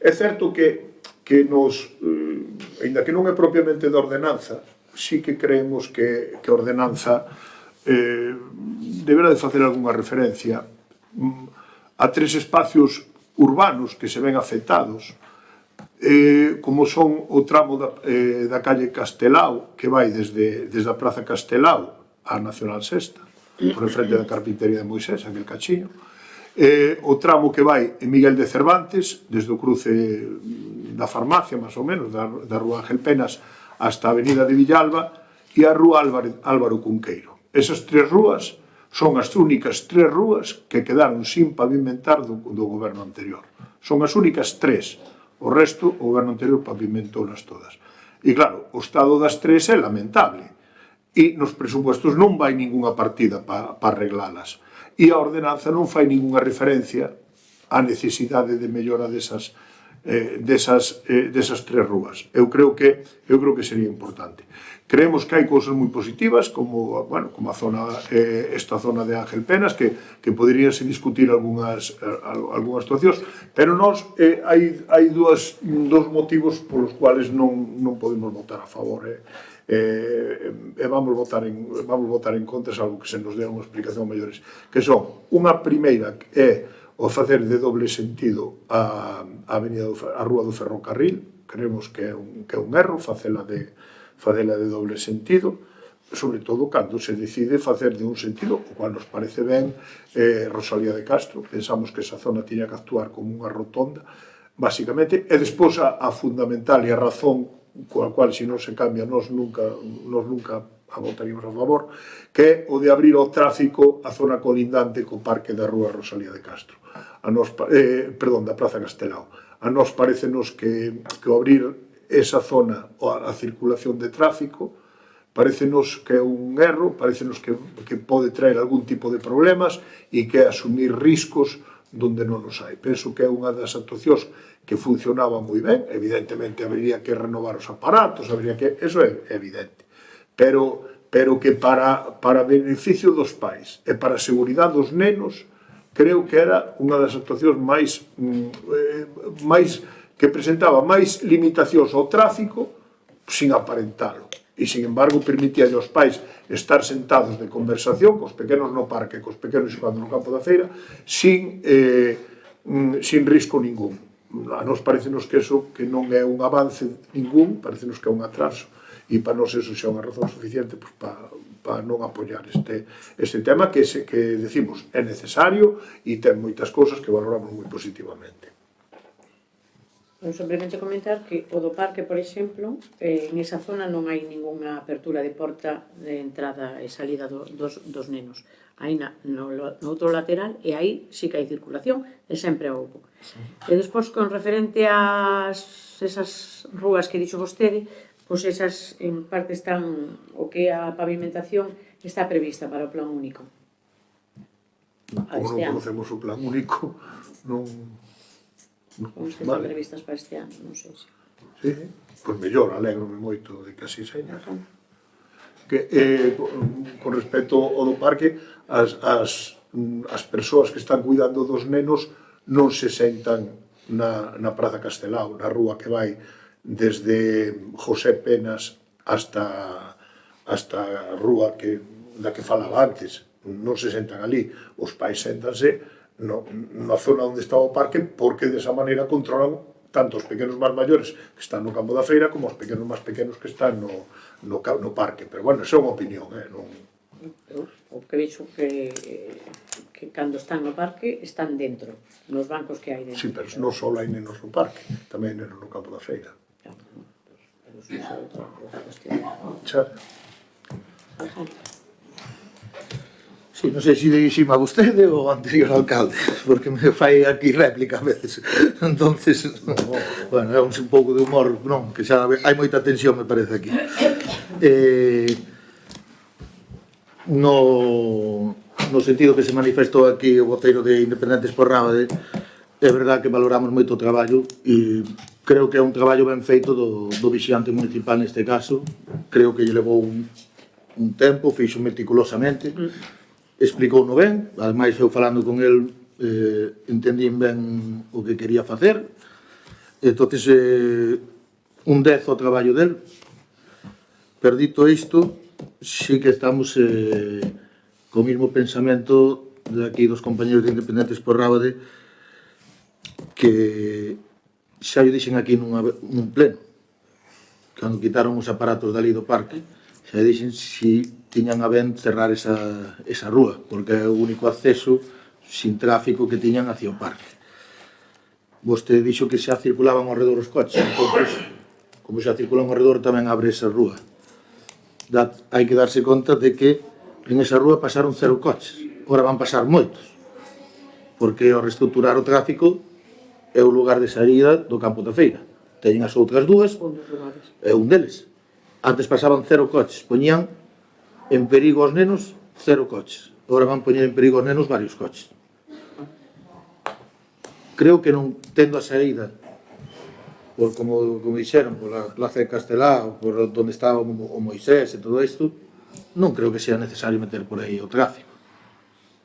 É certo que nos, ainda que non é propiamente de ordenanza, sí que creemos que a ordenanza deberá de facer algunha referencia a 3 espacios urbanos que se ven afectados, como son o tramo da calle Castelao, que vai desde a Praza Castelao á Nacional Sexta, por enfrente da Carpintería de Moisés, aquel cachiño, o tramo que vai en Miguel de Cervantes, desde o cruce da farmacia, máis ou menos, da Rúa Ángel Penas hasta a Avenida de Villalba, e a Rúa Álvaro Cunqueiro. Esas 3 rúas son as únicas 3 rúas que quedaron sin pavimentar do goberno anterior. Son as únicas 3. O resto, o goberno anterior pavimentounas todas. E claro, o estado das 3 é lamentable. E nos presupuestos non vai ningunha partida para arreglalas. E a ordenanza non fai ningunha referencia á necesidade de mellora desas 3 rúas. Eu creo que sería importante. Creemos que hai cousas moi positivas, como a zona, esta zona de Ángel Penas, que poderíanse discutir algunhas situacións, pero nós hai dous motivos polos cuales non podemos votar a favor. Vamos votar en contra, salvo que se nos dé unha explicación maiores, que son, unha primeira é o facer de doble sentido a Rúa do Ferrocarril. Creemos que é un erro facela de doble sentido, sobre todo cando se decide facer de un sentido, o cual nos parece ben. Rosalía de Castro, pensamos que esa zona tiña que actuar como unha rotonda, basicamente, e despois a fundamental e a razón coa cual, se non se cambia, nós nunca a votaríamos a favor, que é o de abrir ao tráfico a zona colindante co parque da Rúa Rosalía de Castro, da Praza Castelao. A nós parecenos que abrir esa zona a circulación de tráfico parecenos que é un erro, parecenos que pode traer algún tipo de problemas e que é asumir riscos donde non os hai. Penso que é unha das actuacións que funcionaba moi ben. Evidentemente habería que renovar os aparatos, eso é evidente, pero que para beneficio dos pais e para a seguridade dos nenos, creo que era unha das actuacións máis que presentaba máis limitacións ao tráfico sin aparentalo. E, sin embargo, permitía aos pais estar sentados de conversación cos pequenos no parque, cos pequenos xogando no campo da feira, sin risco ningún. A nos parecenos que eso que non é un avance ningún, parecenos que é un atraso, e para nós eso xa é unha razón suficiente para non apoiar este tema que decimos é necesario e ten moitas cousas que valoramos moi positivamente. Simplemente comentar que o do parque, por exemplo, en esa zona non hai ningunha apertura de porta de entrada e salida dos nenos. Aí no outro lateral, e aí sí que hai circulación, e sempre houbo. E despois, con referente a esas rúas que dixo vostede, pois esas en parte están, o que a pavimentación está prevista para o plan único. Como non conocemos o plan único, non... Como que están previstas para este ano, non sei se... Sí, pois mellor, alégrome moito de que así seña. que, con respecto ao do parque, as persoas que están cuidando dos nenos non se sentan na Praza Castelao, na rúa que vai desde José Penas hasta a rúa da que falaba antes. Non se sentan ali, os pais séntanse na zona onde está o parque, porque desa maneira controlan tanto os pequenos máis maiores que están no campo da feira como os pequenos máis pequenos que están no parque. Pero, bueno, esa é unha opinión, non... O que vexo que cando están no parque están dentro, nos bancos que hai dentro. Sí, pero non só hai nenos no parque, tamén hai nenos no campo da feira. Pero iso é outra cuestión. Xa. Sí, non sei se dirixime a vostede ou ao anterior alcalde, porque me fai aquí réplica a veces. Entonces, bueno, é un pouco de humor, non, que xa hai moita tensión, me parece aquí. No sentido que se manifestou aquí o voceiro de Independentes por Rábade, é verdad que valoramos moito o traballo e creo que é un traballo ben feito do vixante municipal neste caso. Creo que lle levou un tempo, fixo meticulosamente, explicouno ben, ademais eu falando con el entendín ben o que quería facer. Entonces, un 10 ao traballo del. Perdito isto, sí que estamos co mismo pensamento de aquí dos compañeros de Independentes por Rábade, que xa lle dixen aquí nun pleno, cando quitaron os aparatos dali do parque, xa lle dixen si tiñan a ben cerrar esa rúa, porque é o único acceso sin tráfico que tiñan hacia o parque. Vostede dixo que xa circulaban ao redor os coches, entón, como xa circulan ao redor, tamén abre esa rúa. Hai que darse conta de que en esa rúa pasaron 0 coches, ora van pasar moitos, porque ao reestructurar o tráfico é o lugar de saída do campo da feira. Teñen as outras dúas, é un deles. Antes pasaban 0 coches, poñían en perigo aos nenos 0 coches. Agora van poñer en perigo aos nenos varios coches. Creo que non tendo a saída, por como dixeron, por a Plaza de Castelao, por onde estaba o Moisés e todo isto, non creo que sea necesario meter por aí o tráfico.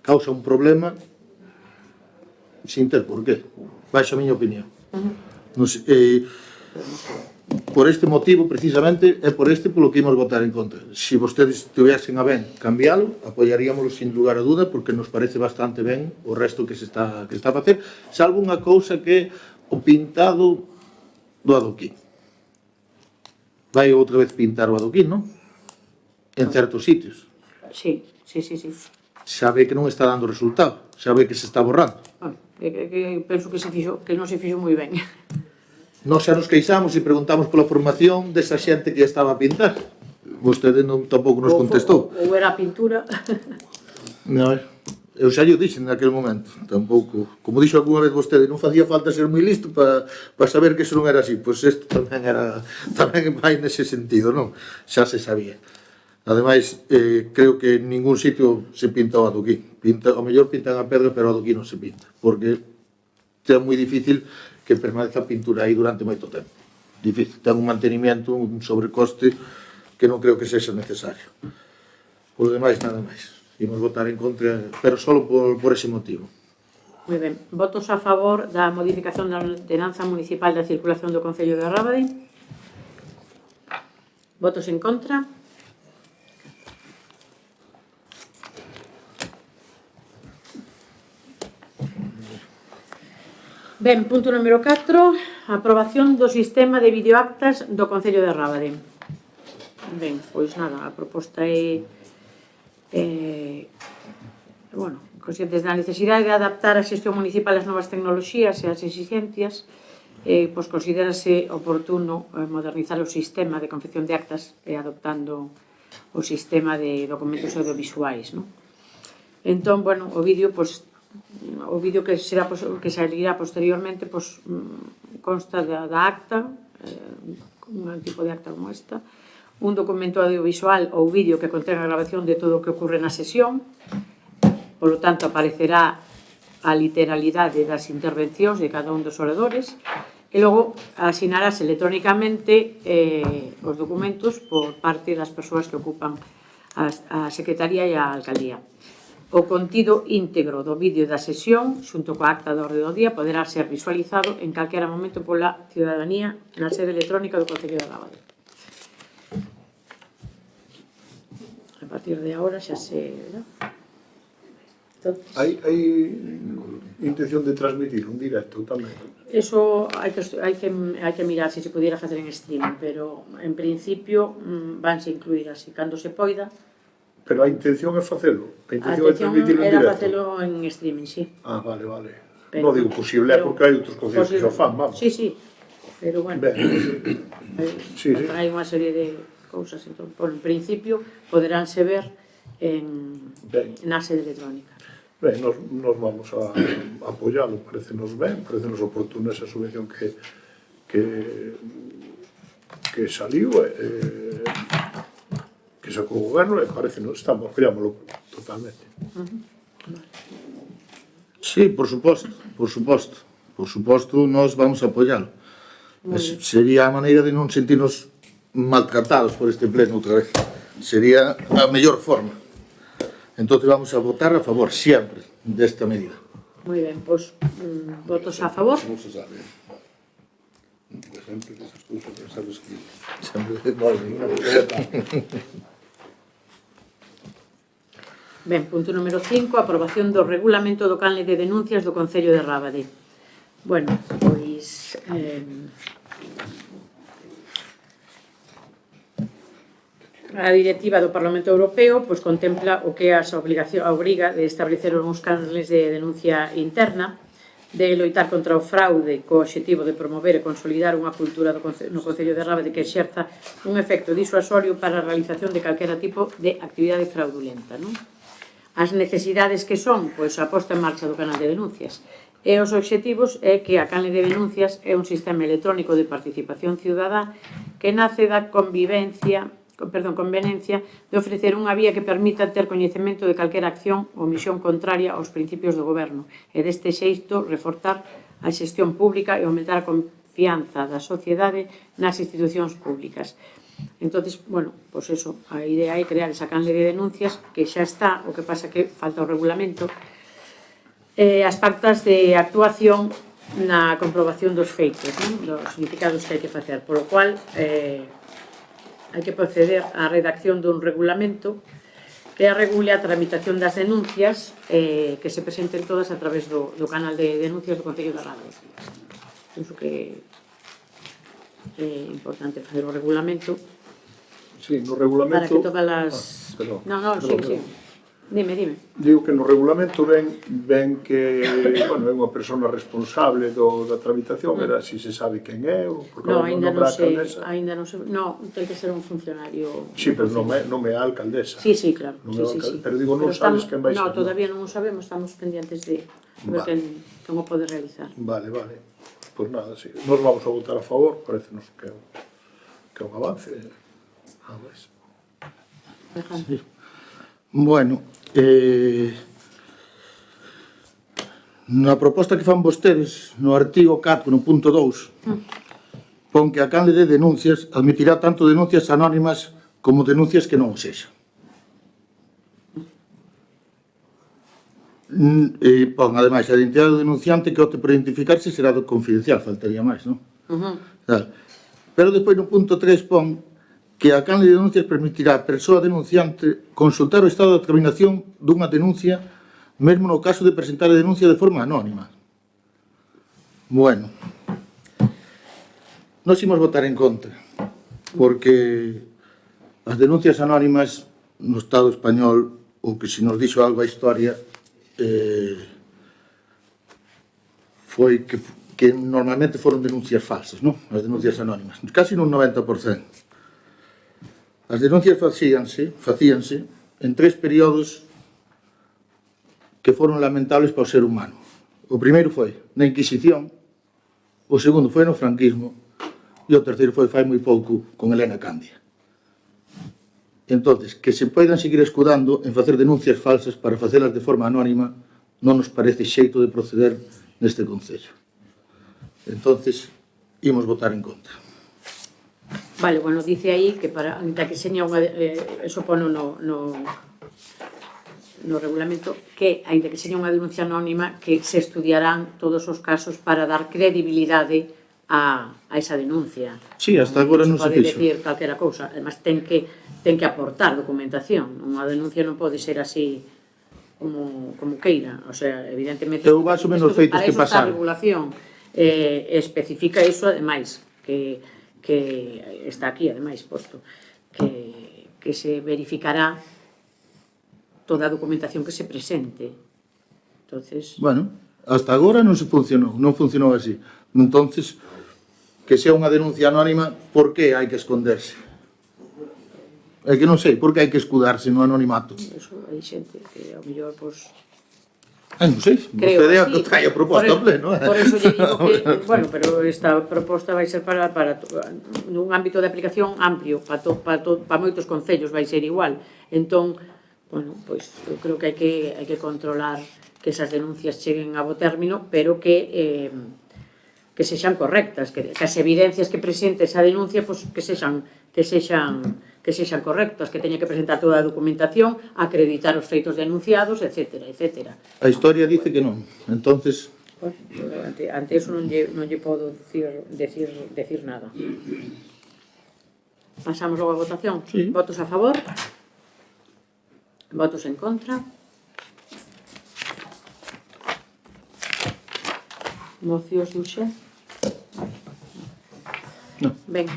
Causa un problema sin ter por qué, baixo a miña opinión. Por este motivo, precisamente, é por este polo que imos votar en contra. Se vostedes tivesen a ben cambiálo, apoiaríamoslo sin lugar a duda, porque nos parece bastante ben o resto que se está a facer, salvo unha cousa que o pintado do adoquín. Vai outra vez pintar o adoquín, non? En certos sitios. Sí. Xa ve que non está dando resultado, xa ve que se está borrando. Penso que non se fixo moi ben. Nós xa nos queixamos e preguntamos pola formación desa xente que estaba a pintar. Vostede tampouco nos contestou. Ou era a pintura. Non, eu xa lle dixen naquele momento, tampouco. Como dixo algunha vez vostede, non facía falta ser moi listo para saber que iso non era así. Pois isto tamén vai nese sentido, non? Xa se sabía. Ademais, creo que en ningún sitio se pinta o adoquín. Ao mellor pintan a pedra, pero o adoquín non se pinta, porque é moi difícil que permaneza a pintura aí durante moito tempo. Difícil, ten un mantenimiento, un sobrecoste que non creo que sexa necesario. Por lo demais, nada máis. Imos votar en contra, pero só por ese motivo. Moi ben. Votos a favor da modificación da ordenanza municipal da circulación do Concello de Rábade. Votos en contra. Ben, punto número 4, aprobación do sistema de videoactas do Concello de Rábade. Ben, pois nada, a proposta é conscientes da necesidade de adaptar a xestión municipal ás novas tecnoloxías e ás exigencias, pois considérase oportuno modernizar o sistema de confección de actas adoptando o sistema de documentos audiovisuais, non? Entón, bueno, o vídeo que salirá posteriormente consta da acta, un tipo de acta como esta, un documento audiovisual ou vídeo que contén a grabación de todo o que ocorre na sesión, polo tanto aparecerá a literalidade das intervencións de cada un dos oradores, E logo asinarase electrónicamente os documentos por parte das persoas que ocupan a Secretaría e a Alcaldía. O contido íntegro do vídeo da sesión, xunto coa acta de orde do día, poderá ser visualizado en calquera momento pola ciudadanía na sede electrónica do Concello de Rábade. A partir de agora xa se... Hai intención de transmitir un directo tamén? Eso hai que mirar se se pudiera facer en streaming, pero en principio vanse incluir así, cando se poida. Pero a intención é facelo? A A intención é transmitirlo en era directo? facelo en streaming, sí. Ah, vale, vale. Pero- Non digo posible, pero- porque hai outros concellos que xo fan, vamos. Sí, sí, pero bueno, Ben, sí, sí. hai unha serie de cousas, entón, por en principio poderánse ver na sede electrónica. Ben, nos vamos a apoialo, parecenos ben, parecenos oportuna esa subvención que saliu, que sacou o goberno, e parecenos, apoiámoslo totalmente. Sí, por suposto, nós vamos a apoialo. Sería a maneira de non sentirnos maltratados por este pleno outra vez. Sería a mellor forma. Entón vamos a votar a favor sempre desta medida. Moi ben, pois votos a favor. Non se sabe. Sempre desas cousas que sabes que... Sempre Ben, punto número 5, aprobación do regulamento do canle de denuncias do Concello de Rábade. Bueno, pois... A directiva do Parlamento Europeo pois contempla o que é a obriga de establecer uns canles de denuncia interna, de loitar contra o fraude co obxectivo de promover e consolidar unha cultura no Concello de Rábade que exerza un efecto disuasorio para a realización de calquera tipo de actividade fraudulenta, non? As necesidades que son, pois a posta en marcha do canal de denuncias. E os obxectivos é que a canle de denuncias é un sistema electrónico de participación ciudadá que nace da conveniencia de ofrecer unha vía que permita ter coñecemento de calquera acción ou misión contraria aos principios do goberno e deste xeito reforzar a xestión pública e aumentar a confianza da sociedade nas institucións públicas. Entonces, bueno, pois eso, a idea é crear esa canle de denuncias que xa está, o que pasa que falta o regulamento, as pautas de actuación na comprobación dos feitos, non? Dos significados que hai que facer, por lo cual hai que proceder á redacción dun regulamento que regule a tramitación das denuncias que se presenten todas a través do canal de denuncias do Concello de Rábade. Penso que é importante facer o regulamento. Sí, no regulamento... Para que todas as... Perdón. No, sí. Dime. Digo que no regulamento ven que, bueno, é unha persona responsable da tramitación, era si se sabe quen é, ou porque No, ainda non sei, alcaldesa. no, ten que ser un funcionario. Sí, pero non é a alcaldesa. Sí, claro. Non é a Sí. alcaldesa. Pero digo, non sabes quen vai ser. No, todavía non o sabemos, estamos pendientes de ver quen o pode realizar. Vale. Pois nada, sí. Nos vamos a votar a favor, parecenos que é un avance. Nada máis. Alejandro. Bueno, na proposta que fan vostedes no artigo 4, no punto 2, pon que a canle de denuncias admitirá tanto denuncias anónimas como denuncias que non o sexan. Pon, ademais, a identidade do denunciante que opte por identificarse será do confidencial, faltaría máis, non? Pero despois no punto 3 pon que a canle de denuncias permitirá á persoa denunciante consultar o estado de terminación dunha denuncia mesmo no caso de presentar a denuncia de forma anónima. Bueno, nós imos votar en contra, porque as denuncias anónimas no Estado español, ou que se nos dixo algo a historia, foi que normalmente foron denuncias falsas, non? As denuncias anónimas, casi nun 90%. As denuncias facíanse en 3 períodos que foron lamentables para o ser humano. O primeiro foi na Inquisición, o segundo foi no franquismo e o terceiro foi fai moi pouco con Elena Candia. Entonces, que se poidan seguir escudando en facer denuncias falsas para facelas de forma anónima non nos parece xeito de proceder neste concello. Entonces, imos votar en contra. Vale, bueno, dice aí que para que seña unha eso pono no regulamento que, aínda que seña unha denuncia anónima, que se estudiarán todos os casos para dar credibilidade a esa denuncia. Sí, hasta agora non se pode fixo. decir calquera cousa, además ten que aportar documentación. Unha denuncia non pode ser así como queira, o sea, evidentemente Eu máis ou menos feitos que para eso está a pasaron. regulación, especifica iso, ademais, que está aquí, ademais, posto, que se verificará toda a documentación que se presente. Entonces, Bueno, hasta agora non funcionou así. Entonces, que sea unha denuncia anónima, por que hai que esconderse? É que non sei, por que hai que escudarse no anonimato? eso hai xente que ao mellor, pois, Non sei, creo vostede que sí. trae a proposta ao pleno. Por eso lle digo que, bueno, pero esta proposta vai ser para nun ámbito de aplicación amplio, para moitos concellos vai ser igual. Entón, bueno, pois eu creo que hai que controlar que esas denuncias cheguen a bo término, pero que sexan correctas, que as evidencias que presente esa denuncia, pois que sexan correctas, que teña que presentar toda a documentación, acreditar os feitos denunciados, etcétera, etcétera. A historia dice que non. Entonces, Bueno, ante eso non lle podo decir nada. Pasamos logo a votación. Sí. Votos a favor? Votos en contra? Mocións de urxencia? Non. Ben,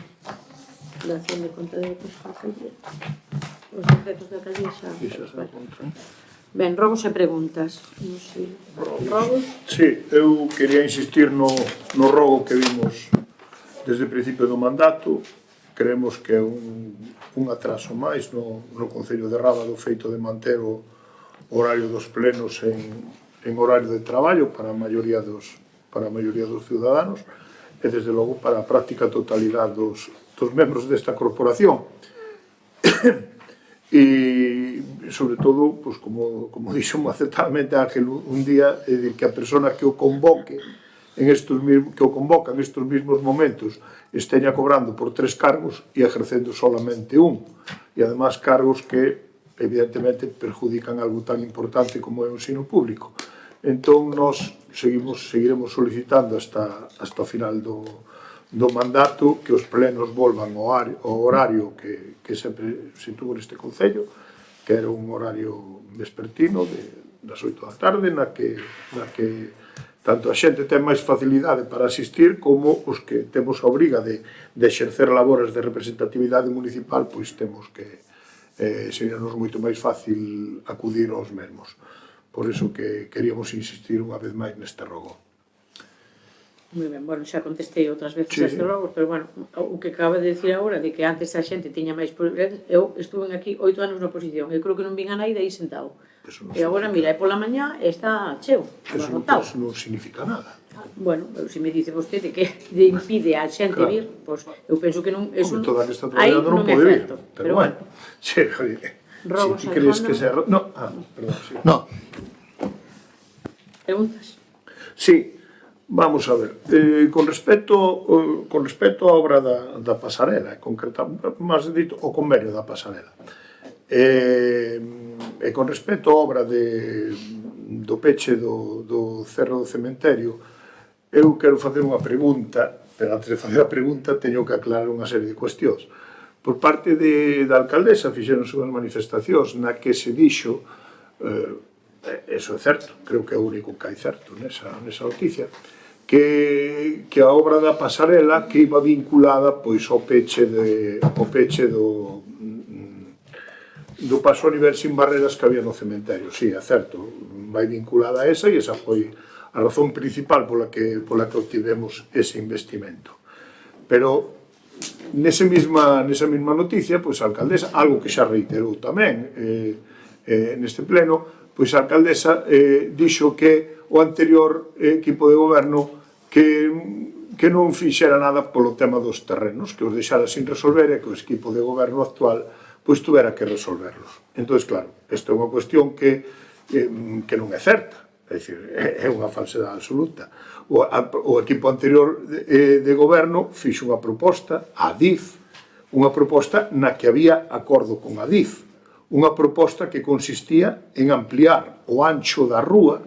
dación de conta de votos a alcaldía. Os decretos de alcaldía xa... Vale. Ben, rogos e preguntas. Non sei. Rogos? Sí, eu quería insistir no rogo que vimos desde o principio do mandato. Creemos que é un atraso máis no Concello de Rábade o feito de manter o horario dos plenos en horario de traballo para a maioría dos ciudadanos e, desde logo, para a práctica totalidade dos membros desta corporación. E, sobre todo, pues, como dixo acertadamente Ángel un día, é dicir, que a persona que o convoca en estes mesmos momentos esteña cobrando por 3 cargos e exercendo solamente un, e además cargos que evidentemente perjudican algo tan importante como é o ensino público. Entón, nós seguiremos solicitando hasta o final do mandato que os plenos volvan ao horario que sempre se tuvo neste Concello, que era un horario vespertino das 8 da tarde, na que tanto a xente ten máis facilidade para asistir como os que temos a obriga de exercer labores de representatividade municipal, pois temos que seríanos moito máis fácil acudir aos mesmos. Por iso que queríamos insistir unha vez máis neste rogo. Moi ben, bueno, xa contestei outras veces Sí. a este rogo, pero bueno, o que acaba de decir agora, de que antes a xente tiña máis posibilidades, eu estuve aquí 8 anos na oposición, eu creo que non vin a naide aí sentado. E agora, mira, é pola mañá e está cheo, abarrotado. Eso non significa nada. Bueno, se me dice vostede que impide a xente Claro. vir, pois eu penso que non, eso Como toda que está aí traballando non non é pode vir. certo, Pero bueno, sí, oye, Rogos, si ti crees Alejandro. que sea... No, perdón, sí. no, preguntas. Sí, vamos a ver. Con respecto á obra da pasarela, máis dito, o convenio da pasarela. E con respecto á obra do peche do Cerro do Cementerio, eu quero facer unha pregunta, pero antes de facer a pregunta teño que aclarar unha serie de cuestións. Por parte da alcaldesa fixeron unhas manifestacións na que se dixo, eso é certo, creo que é o único que hai certo nesa noticia, que a obra da pasarela que iba vinculada pois ao peche do paso a nivel sin barreras que había no cementerio. Sí, é certo, vai vinculada a esa e esa foi a razón principal pola que obtivemos ese investimento. Pero nesa mesma noticia, pois a alcaldesa, algo que xa reiterou tamén neste pleno, pois a alcaldesa dixo que o anterior equipo de goberno que non fixera nada polo tema dos terrenos, que os deixara sin resolver e que o equipo de goberno actual pois tuvera que resolverlos. Entón, claro, esta é unha cuestión que non é certa. É dicir, é unha falsedade absoluta. O equipo anterior de goberno fixo unha proposta a Adif, unha proposta na que había acordo con Adif, unha proposta que consistía en ampliar o ancho da rúa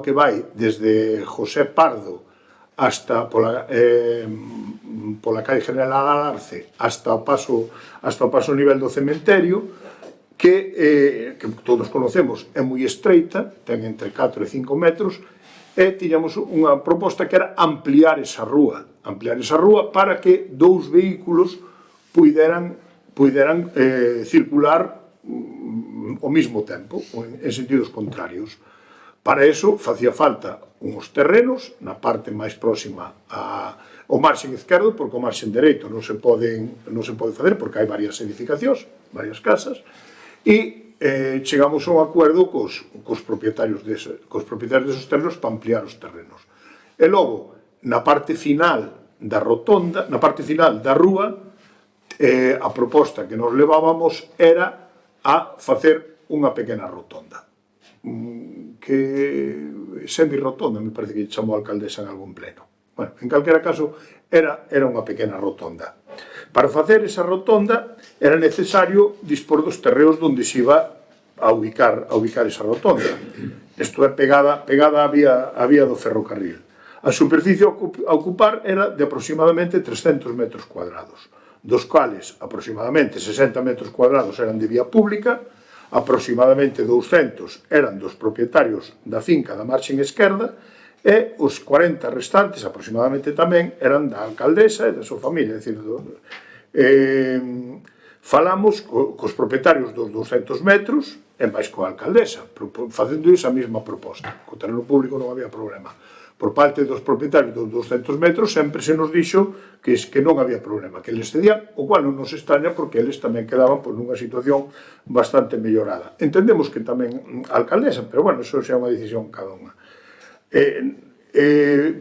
que vai desde José Pardo hasta pola calle General Alarce hasta o paso a nivel do cementerio, que todos conocemos, é moi estreita, ten entre 4 e 5 metros, e tiñamos unha proposta que era ampliar esa rúa para que dous vehículos puideran circular ao mesmo tempo, en sentidos contrarios. Para eso facía falta uns terrenos na parte máis próxima ao marxen esquerdo, porque o marxen dereito non se pode facer porque hai varias edificacións, varias casas, e chegamos a un acordo cos propietarios desos terrenos para ampliar os terrenos. E logo, na parte final da rotonda, na parte final da rúa, a proposta que nos levábamos era a facer unha pequena rotonda, que semi-rotonda, me parece que chamou a alcaldesa en algún pleno. Bueno, en calquera caso, era unha pequena rotonda. Para facer esa rotonda era necesario dispor dos terreos onde se iba a ubicar esa rotonda. Isto é pegada á vía do ferrocarril. A superficie a ocupar era de aproximadamente 300 metros cuadrados, dos cuales aproximadamente 60 metros cuadrados eran de vía pública, aproximadamente 200 eran dos propietarios da finca da marxen esquerda, e os 40 restantes, aproximadamente tamén, eran da alcaldesa e da súa familia. É dicir, falamos cos propietarios dos 200 metros e máis coa alcaldesa, facendo esa mesma proposta. Co terreno público non había problema. Por parte dos propietarios dos 200 metros sempre se nos dixo que non había problema, que eles cedían, o cual non nos extraña porque eles tamén quedaban nunha situación bastante mellorada. Entendemos que tamén a alcaldesa, pero bueno, eso xa é unha decisión cada unha.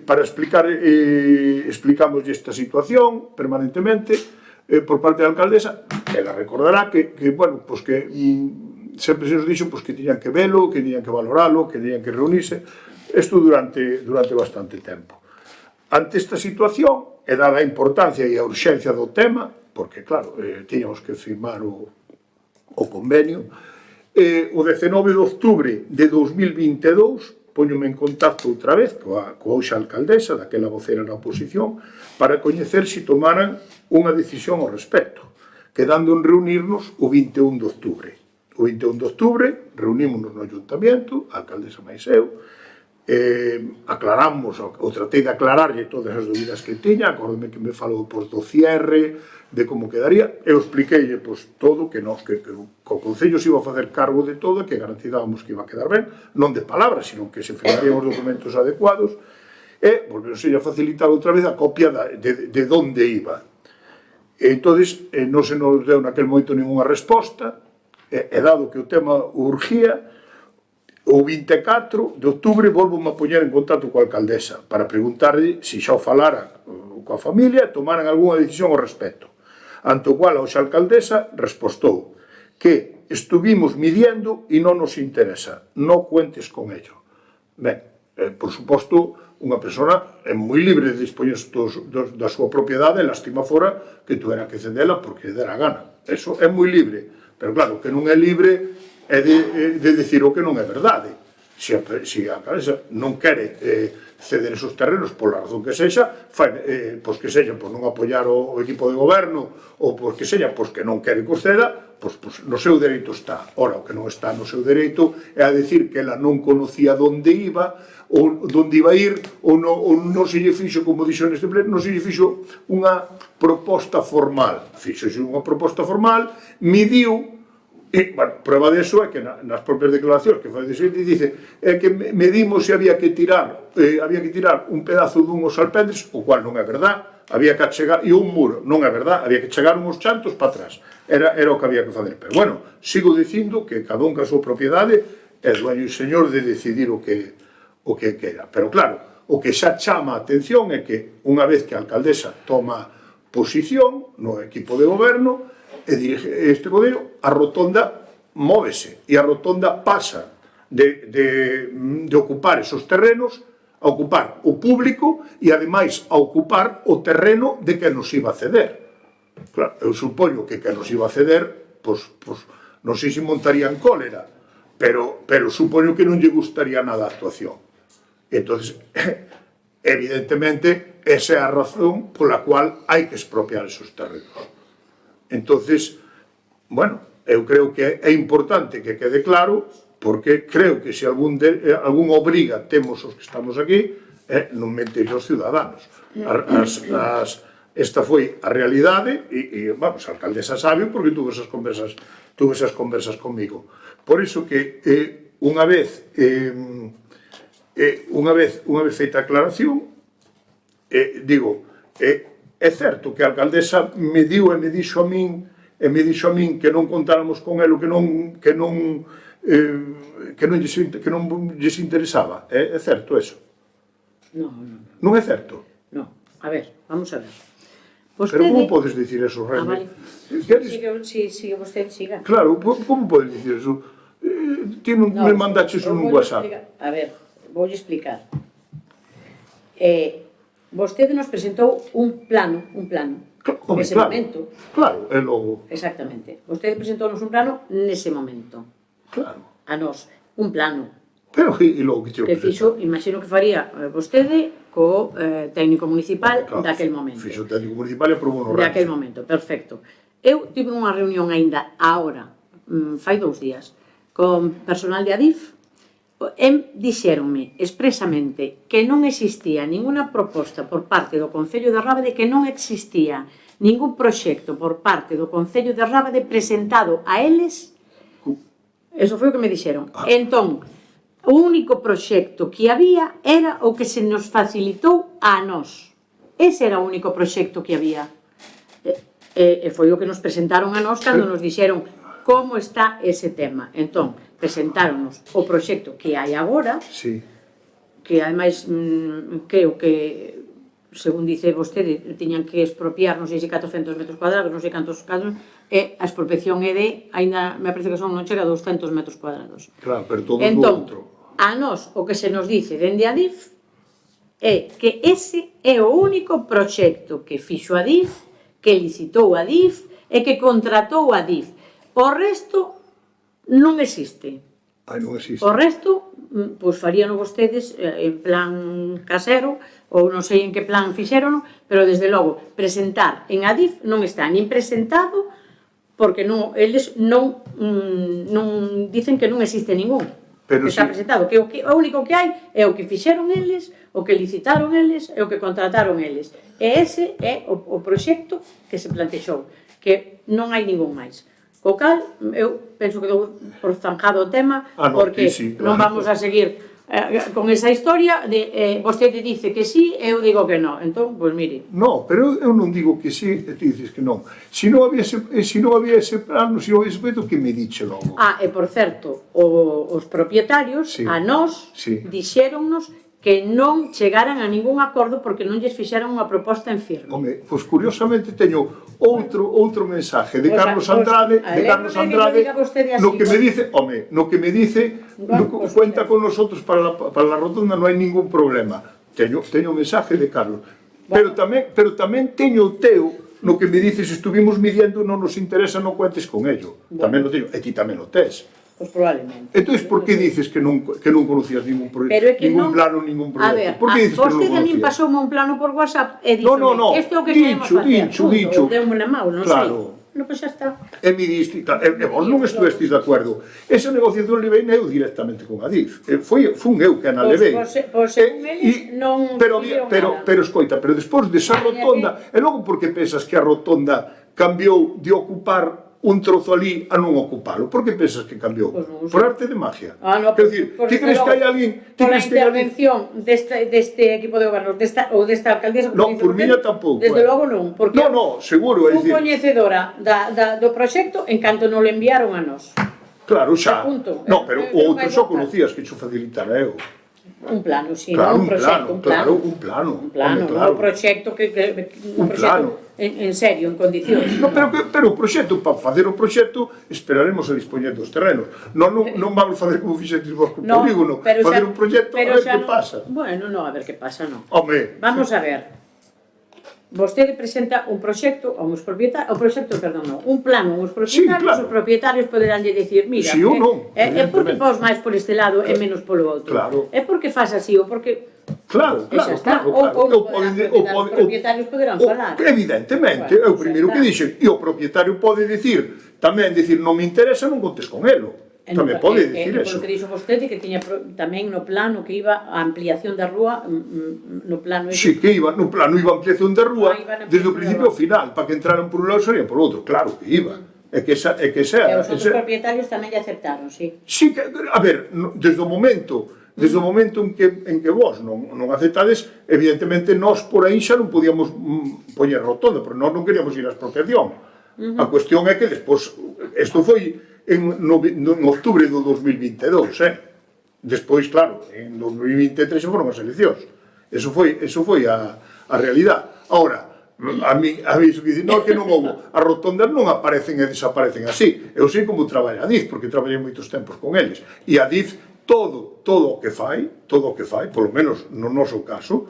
Para explicamos esta situación permanentemente por parte da alcaldesa. Ela recordará que sempre se nos dixo que tiñan que velo, que tiñan que valoralo, que tiñan que reunirse. Isto durante bastante tempo. Ante esta situación, e dada a importancia e a urxencia do tema, porque claro, tiñamos que firmar o convenio, o 19 de outubro de 2022 póñome en contacto outra vez coa hoxa alcaldesa, daquela vocera na oposición, para coñecer se tomaran unha decisión ao respecto, quedando en reunirnos o 21 de outubro. O 21 de outubro reunímonos no ayuntamiento, a alcaldesa máis eu, aclaramos, ou tratei de aclararlle todas as dúbidas que tiña, acordome que me falou do cierre, de como quedaría, eu expliqueille todo, que o Concello se iba a facer cargo de todo e que garantizábamos que iba a quedar ben, non de palabras, sino que se firmarían os documentos adecuados, e volveronse a facilitar outra vez a copia de onde iba. Entón, non se nos deu naquel momento ninguna resposta, e dado que o tema urgía, o 24 de outubro volvo-me a poñer en contacto coa alcaldesa para preguntarlle se xa o falara coa familia e tomaran algunha decisión ao respecto. Ante o cual a hoxa alcaldesa respostou que estuvimos midiendo e non nos interesa, non cuentes con ello. Ben, por suposto, unha persona é moi libre de dispoñer da súa propiedade, lástima fora que tuvera que cedela porque dera a gana. Eso é moi libre, pero claro, que non é libre é de decir o que non é verdade. Se a alcaldesa non quere ceder esos terrenos pola razón que sexa, pois que sexa por non apoiar o equipo de goberno ou pois que sexa pois que non quere que os ceda, pois no seu dereito está. Ora, o que non está no seu dereito é a decir que ela non conocía onde iba ou onde iba a ir ou non se lle fixo, como dixo neste pleno, non se lle fixo unha proposta formal. Fixoxe unha proposta formal, midiu. E, bueno, prueba deso é que nas propias declaracións que fai de xente dice que medimos se había que tirar un pedazo dunhos alpendres, o cual non é verdad, había que achegar, e un muro, non é verdad, había que chegar uns chantos para atrás, era o que había que fazer. Pero bueno, sigo dicindo que cada un que a súa propiedade é dueño e señor de decidir o que quera. Pero claro, o que xa chama a atención é que unha vez que a alcaldesa toma posición no equipo de goberno e dirige este goberno, a rotonda móvese e a rotonda pasa de ocupar esos terrenos, a ocupar o público e, ademais, a ocupar o terreno de que nos iba a ceder. Claro, eu supoño que nos iba a ceder, pois non sei se montarían cólera, pero supoño que non lle gustaría nada a actuación. Entonces, evidentemente, esa é a razón pola cual hai que expropiar esos terrenos. Entonces, bueno, eu creo que é importante que quede claro, porque creo que se algún obriga temos os que estamos aquí, non mentir aos ciudadanos. Esta foi a realidade e vamos, a alcaldesa sabe porque tuve esas conversas comigo. Por iso que unha vez feita a aclaración, digo, é certo que a alcaldesa me diu e me dixo a min que non contáramos con elo, que non lles interesaba. É certo eso? Non é certo? Non. A ver, vamos a ver. Pero como podes dicir eso, Remy? Sigue vostede, siga. Claro, como podes dicir eso? Ti non me mandaches un WhatsApp. A ver, voulle explicar. Vostede nos presentou un plano, nese momento. Claro, e logo... Exactamente. Vostede presentounos un plano nese momento. Claro. A nós, un plano. Pero, e logo que te o que fixo, imagino que faría vostede co técnico municipal daquel momento. Fixo o técnico municipal e aprobou no Daquel momento, perfecto. Eu tive unha reunión aínda agora, fai 2 días, con personal de Adif, e dixéronme expresamente que non existía ninguna proposta por parte do Concello de Rábade, que non existía ningún proxecto por parte do Concello de Rábade presentado a eles. Eso foi o que me dixeron. Entón, o único proxecto que había era o que se nos facilitou a nós. Ese era o único proxecto que había. E foi o que nos presentaron a nós cando nos dixeron como está ese tema. Entón, presentáronos o proxecto que hai agora, que ademais creo que, según dice vostede, tiñan que expropiar non sei se 400 metros cuadrados, non sei cantos casos, e a expropiación é de, ainda me parece que son, non chega a 200 metros cuadrados. Claro, pero todo entón, outro. A nós o que se nos dice dende Adif é que ese é o único proxecto que fixo Adif, que licitou Adif e que contratou Adif. O resto non existe. Non existe. O resto, pois faríano vostedes en plan casero, ou non sei en que plan fixeron, pero desde logo, presentar en Adif non está nin presentado, porque eles non dicen que non existe ningún. Que está presentado, que o único que hai é o que fixeron eles, o que licitaron eles e o que contrataron eles. E ese é o proxecto que se plantexou, que non hai ningún máis. Co cal, eu penso que dou por zanjado o tema, porque non vamos a seguir con esa historia de vostede dice que sí e eu digo que non. Entón, pois mire. No, pero eu non digo que sí e ti dices que non. Se non había ese plano, se non había ese proxecto, que me diche logo. E por certo, os propietarios a nós dixéronnos que non chegaran a ningún acordo porque non lles fixeran unha proposta en firme. Home, pois curiosamente teño outro mensaje de Carlos Andrade, no que me dice, cuenta con nosotros para la rotonda, non hai ningún problema. Teño un mensaje de Carlos. Pero tamén teño o teu, no que me dices, estuvimos midiendo, non nos interesa, non cuentes con ello. Tamén o teño, e ti tamén o tes. Pois probablemente. Entón, por que dices que non conocías ningún proxecto, ningún plano, ningún proxecto? Por que dices que non vostede a min pasoume un plano por WhatsApp e dixome, este é o que queremos facer. Dicho. Deu-me na mão, non sei. Non, pois xa está. E me diste, e vos non estuvestes de acordo. Esa negociación levei eu directamente con Adif. Fun eu que a levei. Pois según eles non pediron nada. Pero escoita, pero despois desa rotonda, e logo por que pensas que a rotonda cambiou de ocupar un trozo ali a non ocupalo? Por que pensas que cambiou? Por arte de magia. Quer dicir, ti crees que hai alguén... Por a intervención deste equipo de goberno, ou desta alcaldesa... Non, por miña tampouco. Desde logo non, porque... Non, seguro, é dicir... Fui coñecedora do proxecto en canto non le enviaron a nós. Claro, xa. Non, pero o outro xo conocías que xo facilitara eu. Un plano, si, claro, un proxecto, un plano. Un proxecto que... Un plano. en serio, en condicións. No, pero o proxecto, para facer o proxecto, esperaremos a dispoñer dos terrenos. Non vamos facer como fixetes vos co polígono, facer un proxecto a ver que pasa. Bueno, non, a ver que pasa, non. Home, Vamos a ver. Vostede presenta un proxecto a uns propietarios, un plano a uns propietarios, claro. os propietarios poderánlle dicir, mira, Sí ou non, é porque pos máis por este lado e menos polo outro. Claro. É porque faz así ou porque claro. Xa está. Ou os propietarios poderán falar. Evidentemente, é o primeiro que dixen. E o propietario pode dicir, tamén dicir, non me interesa, non contes con elo. Tamén pode dicir eso. Porque dixo vostede que tiña tamén no plano que iba a ampliación da rúa, no plano Sí, que iba, no plano iba a ampliación da rúa desde o principio ao final, para que entraran por un lado serían por outro, claro que iba. É que esa... E os outros propietarios tamén lle aceptaron, sí. Sí, que, a ver, desde o momento en que vos non aceptades, evidentemente nós por aí xa non podíamos poñer rotonda, pero nós non queríamos ir á expropiación. A cuestión é que despois, isto foi en octubre do 2022, Despois, claro, en 2023 xa foron as eleccións. Eso foi a realidade. Ahora, a mí iso que dicen, non, que non houve, as rotondas non aparecen e desaparecen así. Eu sei como traballa a DIF, porque traballei moitos tempos con eles. E a DIF, todo o que fai, polo menos no noso caso,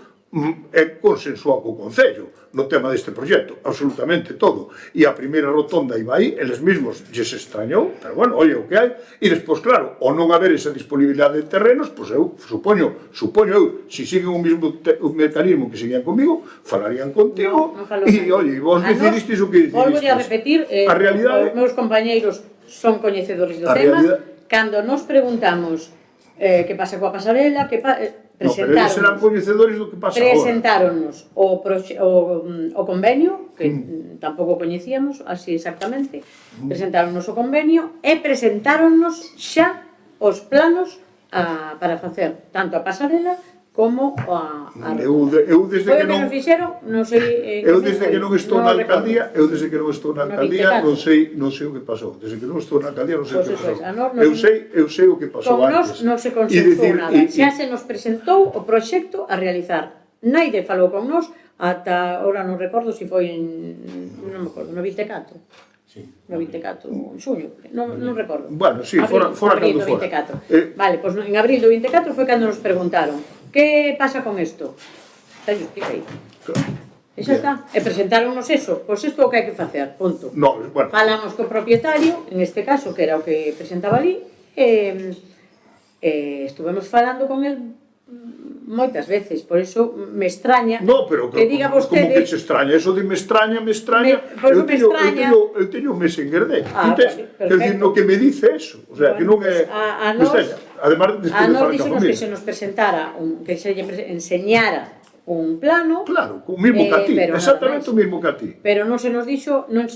é consensuado co Concello no tema deste proxecto, absolutamente todo. E a primeira rotonda iba aí, eles mesmos lles extrañou, pero bueno, oye, o que hai. E despois, claro, ao non haber esa disponibilidade de terrenos, pois eu supoño eu, se siguen o mesmo mecanismo que seguían comigo, falarían contigo, e, oye, vos decidistes o que decidistes. Volvo a repetir, os meus compañeiros son coñecedores do tema, cando nos preguntamos que pasa coa pasarela, pero eles serán coñecedores do que pasa agora. Presentáronnos o convenio, que tampouco coñecíamos así exactamente, presentáronnos o convenio e presentáronnos xa os planos para facer tanto a pasarela como a eu desde que non fixeron, non sei, eu desde que non estou na alcaldía, non sei o que pasou. Desde que non estou na alcaldía non sei o que pasou. Eu sei o que pasou antes. Con nós non se consensuou nada. Xa se nos presentou o proxecto a realizar. Naide falou con nós ata, ahora non recordo se foi non me acordo, no 24. No 24, en xuño, non recordo. Bueno, sí, fora cando fora. Vale, pois en abril do 24 foi cando nos preguntaron que pasa con isto? Xa yo expliquei. E xa está. E presentáronnos eso. Pois isto é o que hai que facer, punto. Falamos co propietario, en este caso, que era o que presentaba ali, e estuvemos falando con el moitas veces, por eso me extraña que diga vostede... Como que se extraña? Eso de me extraña... Eu teño un mes en Guerdé. Quer dicir, no que me dice eso. O sea, que non é... Además, despois de falar ca familia. Que se nos presentara, que se enseñara un plano... Claro, o mismo que a ti, exactamente o mismo que a ti. Pero non se nos dixo, non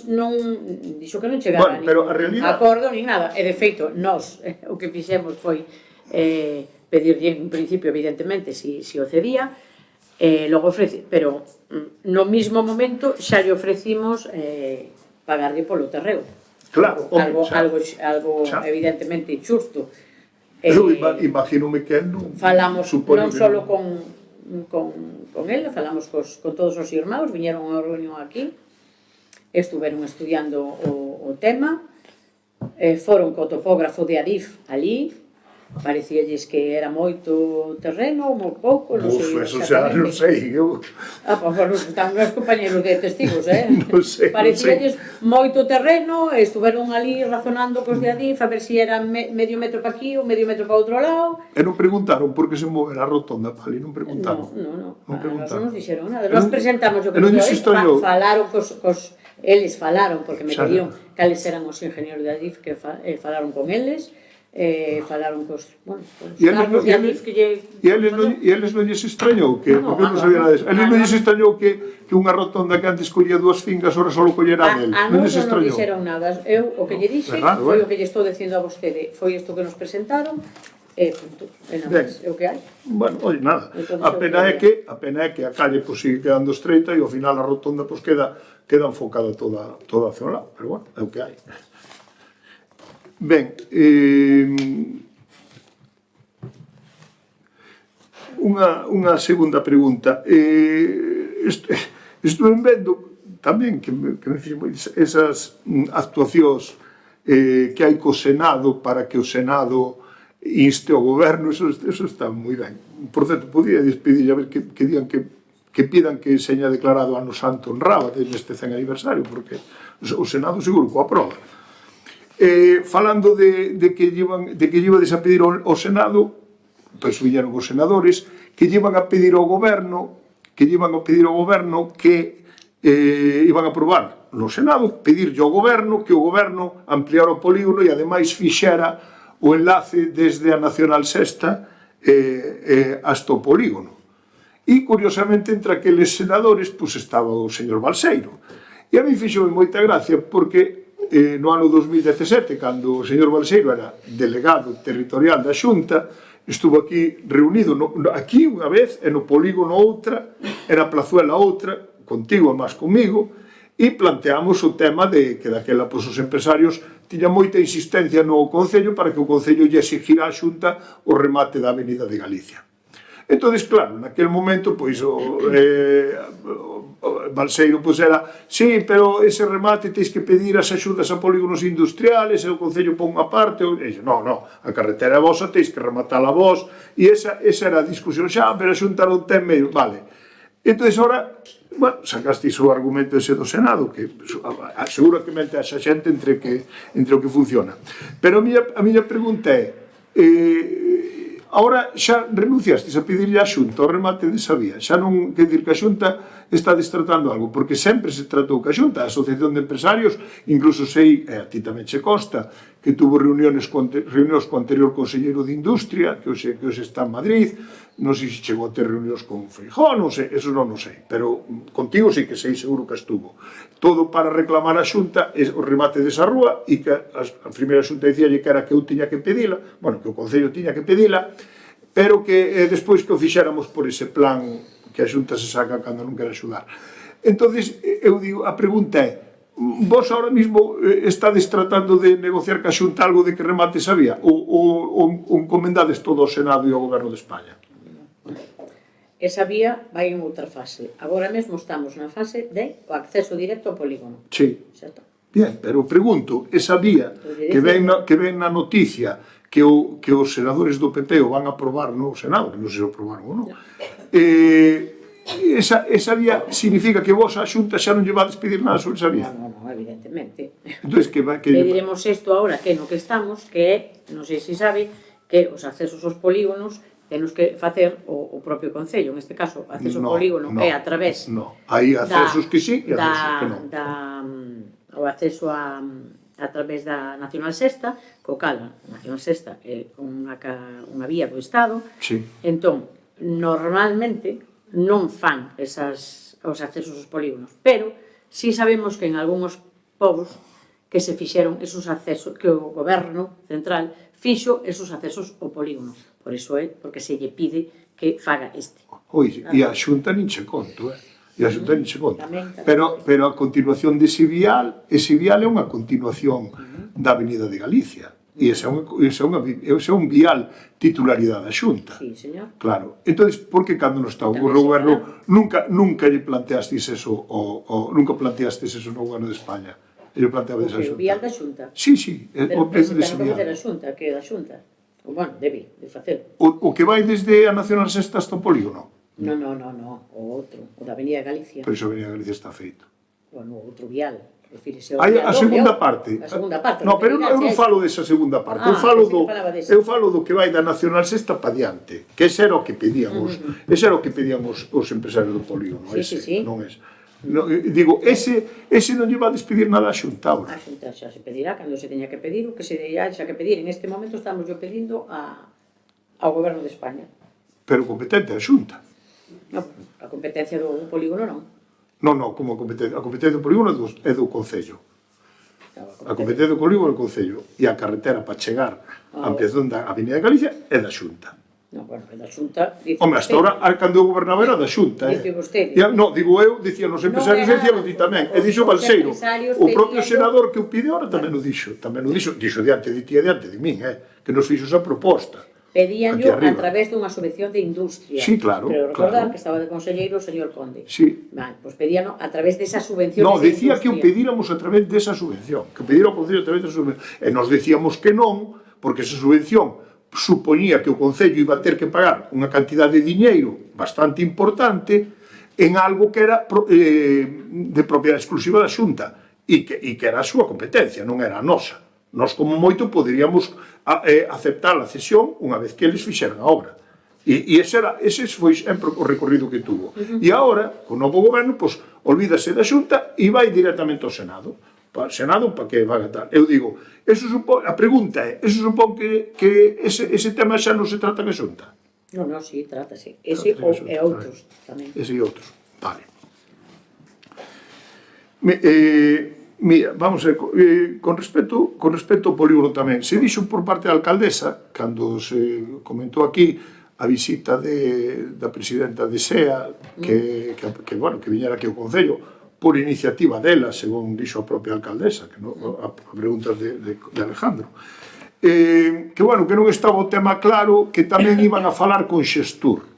dixo que non chegara a acordo ni nada. E de feito, nós, o que fixemos foi pedirlle en principio, evidentemente, si o cedía, logo pero no mismo momento xa lle ofrecimos pagarlle polo terreo. Claro, algo evidentemente xusto. Eu imagínome que falamos non só con el, falamos con todos os irmãos, viñeron a unha reunión aquí, estuveron estudiando o tema, foron co topógrafo de Adif ali, parecíalles que era moito terreno, moi pouco, non sei eso xa non sei. Pois están meus compañeros de testigos, Non sei. Parecíalles moito terreno, estuveron ali razonando cos de Adif a ver se era medio metro para aquí ou medio metro para outro lado. E non preguntaron por que se movera a rotonda para ali, non preguntaron. Non nos dixeron nada. Nos presentamos o que falaron eles falaron, porque me pediron cales eran os ingenieros de Adif que falaron con eles, falaron cos cargos de Adif que e eles non lles extrañou que, porque eu non sabía nada disso, eles non lles extrañou que unha rotonda que antes collía dúas fincas ahora só collera del, non lles extrañou. Non dixeron nada, eu o que lle dixe foi o que lle estou dicindo a vostede, foi isto que nos presentaron e punto, e nada máis, é o que hai. Bueno, oi, nada, a pena é que a calle sigue quedando estreita e ao final a rotonda queda enfocada toda hacia un lado, pero bueno, é o que hai. Ben, unha segunda pregunta. Estuve vendo tamén que me fixo esas actuacións que hai co Senado para que o Senado inste ao goberno, eso está moi ben. Por certo, podía despedir a ver que digan que pidan que seña declarado ano santo en Rábade neste 100 aniversario, porque o Senado seguro que o aproba. Falando de que llevades a pedir ao Senado, pois viñeron os senadores, que llevan a pedir ao goberno que iban a aprobar no Senado, pedirlle ao goberno que o goberno ampliara o polígono e ademais fixera o enlace desde a Nacional Sexta hasta o polígono. E, curiosamente, entre aqueles senadores, pois estaba o señor Balseiro. E a mí fixo moita gracia, porque no ano 2017, cando o señor Balseiro era delegado territorial da Xunta, estuvo aquí reunido, aquí unha vez, e no polígono outra, e na plazuela outra, contigo e máis comigo, e planteamos o tema de que daquela os empresarios tiñan moita insistencia no Concello para que o Concello lle exigira á Xunta o remate da Avenida de Galicia. Entón, claro, naquele momento, pois, o Balseiro, pois, era, sí, pero ese remate tens que pedir as axudas a polígonos industriales, e o Concello pon unha parte, e dixe, non, a carretera é vosa, tens que rematala vos, e esa era a discusión, xa, pero a Xunta non ten medio, vale. Entón, ora, bueno, sacasteis o argumento ese do Senado, que seguramente haxa xente entre o que funciona. Pero a miña pregunta é, agora xa renunciastes a pedirlle á Xunta o remate desa vía? Xa non, quer dicir que a Xunta está destratando algo, porque sempre se tratou que a Xunta, a Asociación de Empresarios, incluso sei, e a ti tamén che consta, que tuvo reunións co anterior conselleiro de Industria, que hoxe está en Madrid, non sei se chegou a ter reunións con Feijóo, non sei, eso non o sei, pero contigo sí que sei, seguro que estuvo. Todo para reclamar a Xunta o remate desa rúa, e que a primeira Xunta dicíalle que era que eu tiña que pedila, bueno, que o Concello tiña que pedila, pero que despois que o fixéramos por ese plan que a Xunta se saca cando non quere axudar. Entón, eu digo, a pregunta é, vos ahora mismo estades tratando de negociar ca Xunta algo de que remate esa vía, ou encomendades todo ao Senado e ao Goberno de España? Esa vía vai en outra fase. Agora mesmo estamos na fase de o acceso directo ao polígono. Sí. Bien, pero pregunto, esa vía que ven na noticia que os senadores do PP o van a aprobar no Senado, que non sei se o aprobaron ou non, esa vía significa que vos a Xunta xa non lle vades pedir nada sobre esa vía? Non, evidentemente. Entón, pediremos isto agora que no que estamos, que é, non sei se sabe, que os accesos aos polígonos temos que facer o propio Concello. En este caso, acceso ao polígono é a través... Non, hai accesos que sí e accesos que non. O acceso a través da Nacional Sexta, co cal a Nacional Sexta é unha vía do Estado. Entón, normalmente non fan os accesos aos polígonos, pero sí sabemos que en algúns povos que se fixeron esos accesos, que o goberno central fixo esos accesos ao polígono. Por iso é porque se lle pide que faga este. E a Xunta nin che conto, E a Xunta nin che conto. Pero a continuación dese vial é unha continuación da Avenida de Galicia. E ese é un vial titularidade da Xunta. Sí, señor. Claro. Entón, por que cando non está o goberno nunca lle planteastes eso nunca planteastes eso no goberno de España? Eu planteaba esa Xunta. O vial da Xunta? Sí, o prezo dese vial. Pero que facer a Xunta, que é da Xunta. Bueno, debe de facer. O que vai desde a Nacional Sexta hasta o polígono? Non, o outro, o da Avenida de Galicia. Pero iso a Avenida de Galicia está feito. Bueno, o outro vial. A segunda parte. A segunda parte. Non, pero eu non falo desa segunda parte. Eu falo do que vai da Nacional Sexta para diante. Que ese era o que pedían os empresarios do polígono. Sí. Non é. Digo, ese non lle va a despedir nada a Xunta agora. A Xunta xa se pedirá cando se teña que pedir, o que se xa que pedir. En este momento estamos yo pedindo ao Goberno de España. Pero competente a Xunta. Non, a competencia do polígono non. Non, como a competencia do polígono é do Concello. A competencia do polígono é do Concello. E a carretera para chegar á ampliación da Avenida de Galicia é da Xunta. Non, bueno, é da Xunta. Home, hasta ahora, cando eu gobernaba era da Xunta. Dice vostede. Non, digo eu, dicían os empresarios, dicían ti tamén. E dixo Balseiro. O propio senador que o pide ahora tamén o dixo. Dixo diante de ti e diante de min, que nos fixo esa proposta. pedíanlo aquí arriba. a través dunha subvención de industria. Sí, claro, Pero recordar claro. que estaba de conselleiro o señor Conde. Sí. Vale, pois pedíanlo a través desa subvención No, de decía que o industria. pedíramos a través desa subvención, que pedira o Concello a través desa subvención. E nos decíamos que non, porque esa subvención supoñía que o Concello iba a ter que pagar unha cantidad de diñeiro bastante importante en algo que era de propiedade exclusiva da Xunta e que era a súa competencia, non era a nosa. Nós, como moito, poderíamos aceptar a cesión unha vez que eles fixeran a obra. E ese foi sempre o recorrido que tuvo. E agora, co novo goberno, pois, olvídase da Xunta e vai directamente ao Senado. Para o Senado, para que vaga tal. Eu digo, a pregunta é, eso supón que ese tema xa non se trata na Xunta? Non, sí, trátase. Ese e outros tamén. Ese e outros. Vale. Mira, vamos a ver, con respecto ao polígono tamén, se dixo por parte da alcaldesa, cando se comentou aquí a visita da presidenta de SEA, que viñera aquí ao Concello, por iniciativa dela, según dixo a propia alcaldesa, que a preguntas de Alejandro, que non estaba o tema claro, que tamén iban a falar con Xestur.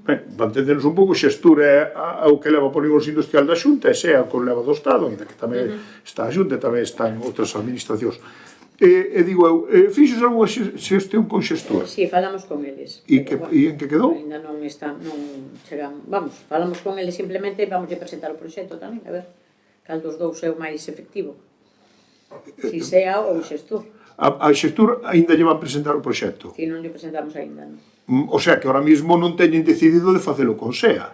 Para entendernos un pouco, Xestur é o que leva o polígono industrial da Xunta, e SEA o que leva do Estado, ainda que tamén está a Xunta, tamén está en outras administracións. E digo eu, fixos algunha xestión con Xestur? Si, falamos con eles. E en que quedou? Ainda non chegamos. Vamos, falamos con eles simplemente, vamos a presentar o proxecto tamén, a ver cal dos dous é o máis efectivo. Si SEA ou Xestur. A Xestur ainda lle van presentar o proxecto. Si non lle presentamos ainda, non? O sea, que ahora mismo non teñen decidido de facelo con SEA.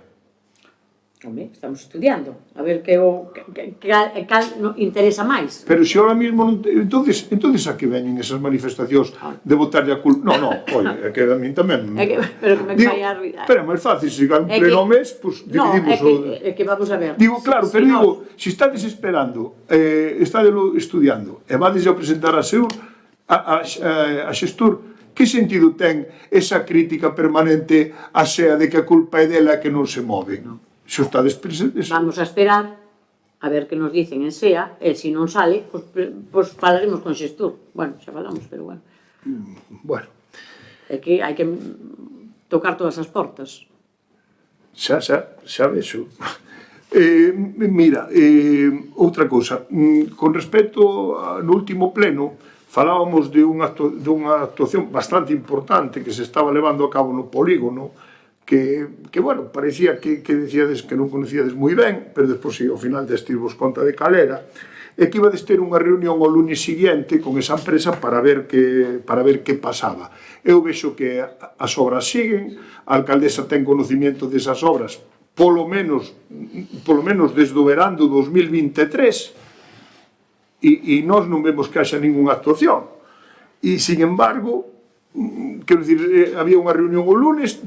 Home, estamos estudiando, a ver cal interesa máis. Pero se ahora mismo non... Entonces a que veñen esas manifestacións de botarlle a culpa? Non, é que a min tamén... Pero que me vai a arruinar. Pero é máis fácil, se gan pleno mes, pois dividimos o... É que vamos a ver. Digo, claro, pero digo, se estades esperando, estades estudiando, e vades a presentar a Xestur, que sentido ten esa crítica permanente a SEA de que a culpa é dela que non se move? Se estades presentes... Vamos a esperar a ver que nos dicen en SEA, e se non sale, pois falaremos con Xestur. Bueno, xa falamos, pero bueno. Bueno. É que hai que tocar todas as portas. Xa vexo. Mira, outra cousa. Con respecto no último pleno, falábamos de unha actuación bastante importante que se estaba levando a cabo no polígono, que parecía que decíades que non conocíades moi ben, pero despois, ao final destivos conta de cal era, e que ibades ter unha reunión o lunes seguinte con esa empresa para ver que pasaba. Eu vexo que as obras siguen, a alcaldesa ten conocimiento desas obras, polo menos desde o verán do 2023, e nós non vemos que haxa ninguna actuación. E, sin embargo, quero dicir, había unha reunión o lunes,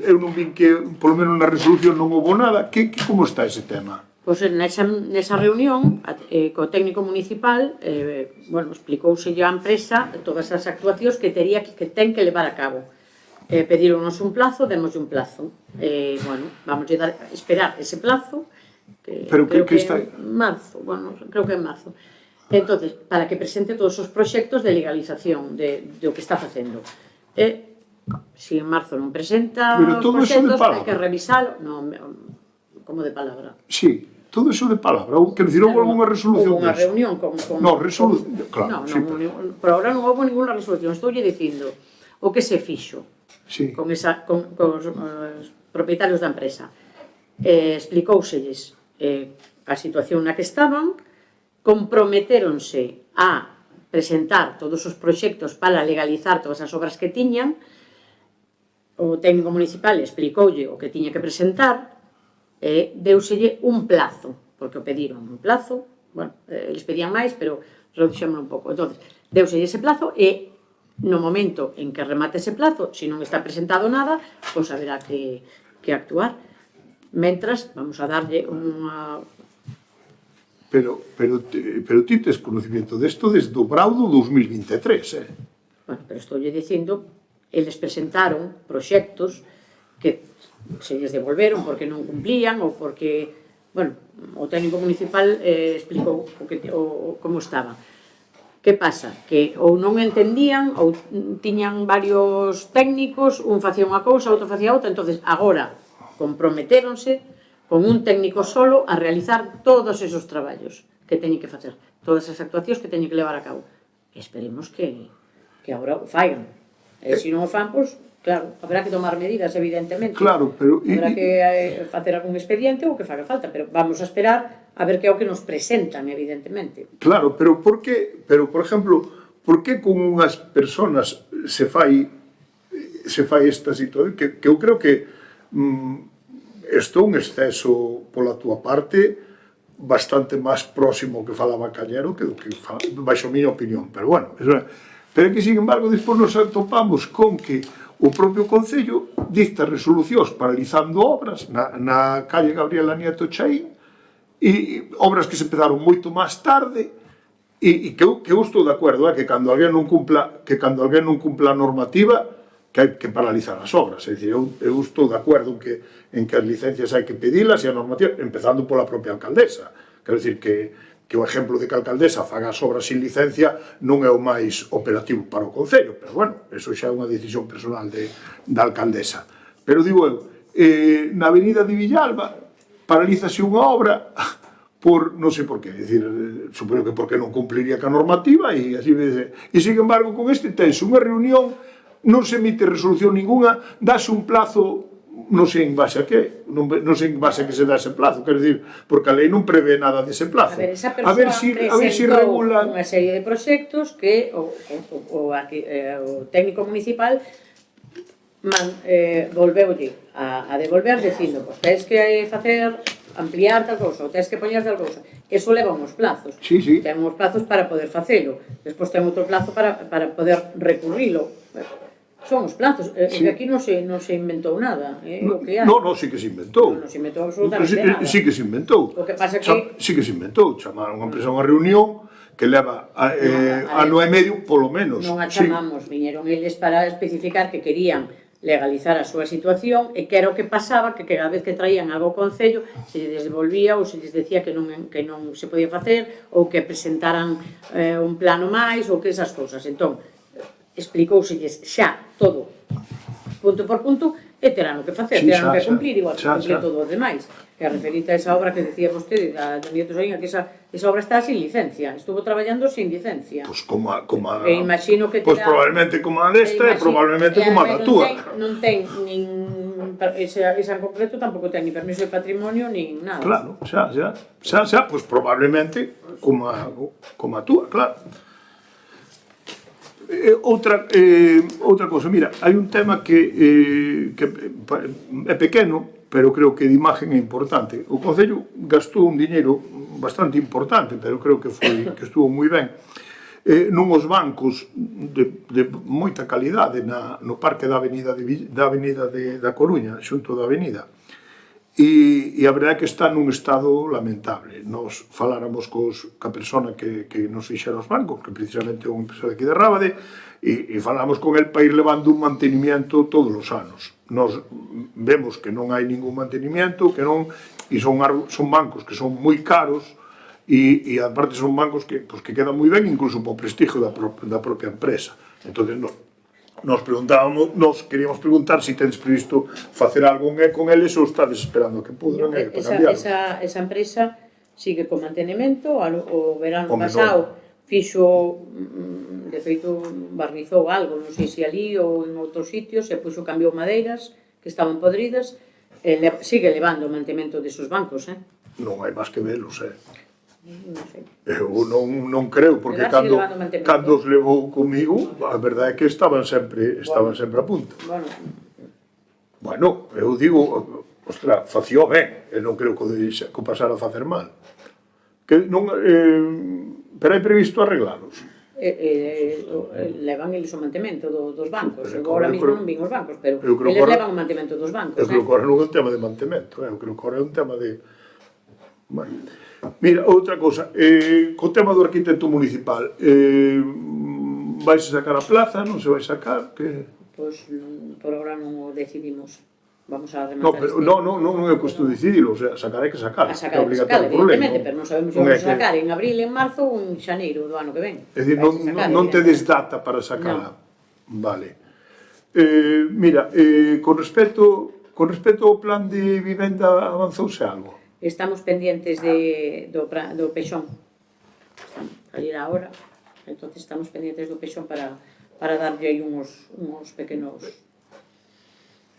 eu non vi que, polo menos na resolución non houve nada. Como está ese tema? Pois nesa reunión, co técnico municipal, explicouse a empresa todas as actuacións que ten que levar a cabo. Pedíronos un plazo, démoslle un plazo. Vamos a esperar ese plazo, Pero que está... marzo, creo que en marzo. Entonces, para que presente todos os proxectos de legalización do que está facendo. Se en marzo non presenta os proxectos, hai que revisalo. Non, como de palabra. Sí, todo eso de palabra. Quero dicir, houve alguna resolución? Houve unha reunión con... Non, resolución, claro. Por ahora non houve ninguna resolución. Estoulle dicindo o que se fixo con os propietarios da empresa. Explicóuselles a situación na que estaban, comprometéronse a presentar todos os proxectos para legalizar todas as obras que tiñan. O técnico municipal explicoulle o que tiña que presentar e deuselle un plazo, porque o pediron un plazo, eles pedían máis, pero reduxémoslo un pouco. Entón, deuselle ese plazo e no momento en que remate ese plazo, se non está presentado nada, pois haberá que actuar. Mentras, vamos a darlle unha... Pero ti tes conocimiento desto desde o brau do 2023, Bueno, pero estou lle dicindo, eles presentaron proxectos que se lles devolveron porque non cumplían ou porque, o técnico municipal explicou como estaba. Que pasa? Que ou non entendían, ou tiñan varios técnicos, un facía unha cousa, outro facía outra, entonces agora comprometéronse con un técnico solo a realizar todos esos traballos que teñen que facer, todas as actuacións que teñen que levar a cabo. E esperemos que agora o faigan. E se non o fan, pois, claro, habrá que tomar medidas, evidentemente. Claro, pero... Habrá que facer algún expediente ou que faga falta, pero vamos a esperar a ver que é o que nos presentan, evidentemente. Claro, pero por exemplo, por que con unhas persoas se fai esta situación? Que eu creo que isto é un exceso pola túa parte bastante máis próximo que falaba Cañero que do que baixo a miña opinión, pero bueno, pero que, sin embargo, despois nos atopamos con que o propio Concello dicta resolucións paralizando obras na calle Gabriela Nieto Chaín, e obras que se empezaron moito máis tarde, e que eu estou de acordo, que cando alguén non cumpla a normativa, que hai que paralizar as obras. É dicir, eu estou de acordo en que as licencias hai que pedilas e a normativa, empezando pola propia alcaldesa. Quero dicir que o exemplo de que a alcaldesa faga as obras sin licencia non é o máis operativo para o Concello, pero bueno, eso xa é unha decisión personal da alcaldesa. Pero digo eu, na avenida de Villalba paralízase unha obra por non sei por qué, é dicir, supoño que porque non cumpliría ca normativa e así e sin embargo con este tense unha reunión, non se emite resolución ninguna, dase un plazo, non sei en base a que, non sei en base a que se dá ese plazo, quero dicir, porque a lei non prevé nada dese plazo. A ver, esa persoa presentou unha serie de proxectos que o técnico municipal volveulle a devolver dicindo, pois tens que facer, ampliar tal cousa, ou tens que poñer tal cousa. Eso leva uns plazos. Sí, sí. Ten uns plazos para poder facelo. Despois ten outro plazo para poder recurrilo. Son os plazos, sí. Que aquí non se inventou nada, o que hai. Non, sí que se inventou. Non se inventou absolutamente nada. Sí que se inventou. O que pasa que... Sí que se inventou, chamaron a empresa a unha reunión que leva ano e medio, polo menos. Non a chamamos, viñeron eles para especificar que querían legalizar a súa situación e que era o que pasaba, que cada vez que traían algo ao Concello se lles devolvía ou se lles decía que non se podía facer ou que presentaran un plano máis ou que esas cousas. Entón, explicouselles xa todo, punto por punto, e terán o que facer, terán que cumplir, igual que cumplir todo os demais. Que a referita a esa obra que decía vostede, da Nieto Chaín, que esa obra está sin licencia, estuvo traballando sin licencia. Pois como a... E imagino que pois probablemente como a desta e probablemente como a da túa. Non ten nin... Esa en concreto tampouco ten ni permiso de patrimonio, nin nada. Claro, xa, pois probablemente como a túa, claro. Outra cousa, mira, hai un tema que é pequeno, pero creo que de imagen é importante. O Concello gastou un diñeiro bastante importante, pero creo que estuvo moi ben, nuns bancos de moita calidade no parque da avenida da Coruña, xunto da avenida. E a verdade é que está nun estado lamentable. Nos faláramos ca persona que nos fixera os bancos, que precisamente é unha empresa de aquí de Rábade, e falamos con el para ir levando un mantenimiento todos os anos. Nos vemos que non hai ningún mantenimiento, e son bancos que son moi caros, e aparte son bancos que quedan moi ben, incluso para o prestigio da propia empresa. Entón, nos queríamos preguntar se tedes previsto facer algo con eles ou estades esperando que pudran para cambiarlo. Esa empresa sigue con mantenimento, o verano pasado fixo, de feito barnizou algo, non sei se ali ou en outros sitios, e puxo, cambiou madeiras que estaban podridas, sigue levando o mantemento desos bancos, Non hai máis que velos, Non sei. Eu non creo, porque cando os levou comigo, a verdade é que estaban sempre a punto. Bueno, eu digo, ostras, facío ben, e non creo que o pasara a facer mal. Pero hai previsto arreglalos? Levan eles o mantemento dos bancos. Agora mesmo non vin os bancos, pero eles levan o mantemento dos bancos. Eu creo que agora non é un tema de mantemento, eu creo que agora é un tema de... Bueno, mira, outra cosa, co tema do arquitecto municipal, vais sacar a plaza, non se vai sacar? Pois por agora non o decidimos. Vamos a No, rematar pero non é cuestión de decidirlo, o sea, sacar hai que sacar. a sacar, evidentemente, pero non sabemos se vamos a sacar en abril, en marzo ou en xaneiro do ano que ven. É dicir, non tedes data para sacala. Vale. Mira, con respecto ao plan de vivenda avanzouse algo? Estamos pendientes do pexón. A ir ahora. Entonces estamos pendientes do pexón para darlle aí uns pequenos...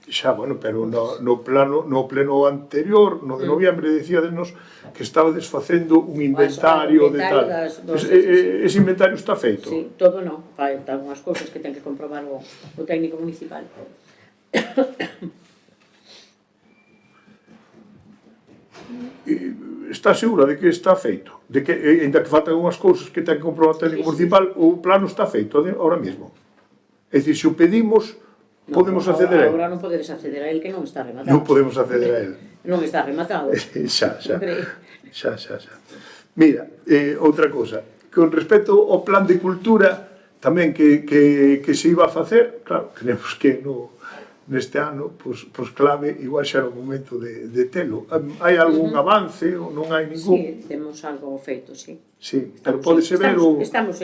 Xa, bueno, pero no pleno anterior, no de noviembre, decíadenos que estaba desfacendo un inventario de tal. Ese inventario está feito? Sí, todo non. Falta algunhas cousas que ten que comprobar o técnico municipal. Está segura de que está feito? De que, ainda que faltan algunhas cousas que ten que comprobar o técnico municipal, o plano está feito ahora mesmo? É dicir, se o pedimos, podemos acceder a él? Agora non podedes acceder a él, que non está rematado. Non podemos acceder a él. Non está rematado. Xa. Mira, outra cousa. Con respecto ao plan de cultura, tamén que se iba a facer, claro, creemos que neste ano, pois clave, igual xa era o momento de telo. Hai algún avance ou non hai ningún? Sí, temos algo feito, sí. Sí, pero pódese ver o... Estamos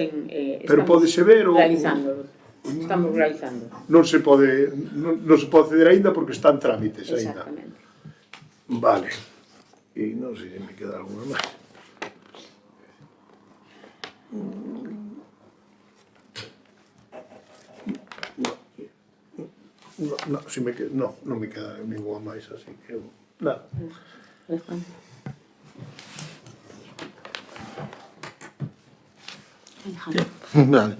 realizándolo. Estamos realizando. Non se pode acceder aínda porque están trámites aínda. Exactamente. Vale. E non sei se me queda alguna máis. Non me queda ninguna máis, así que nada. Vale.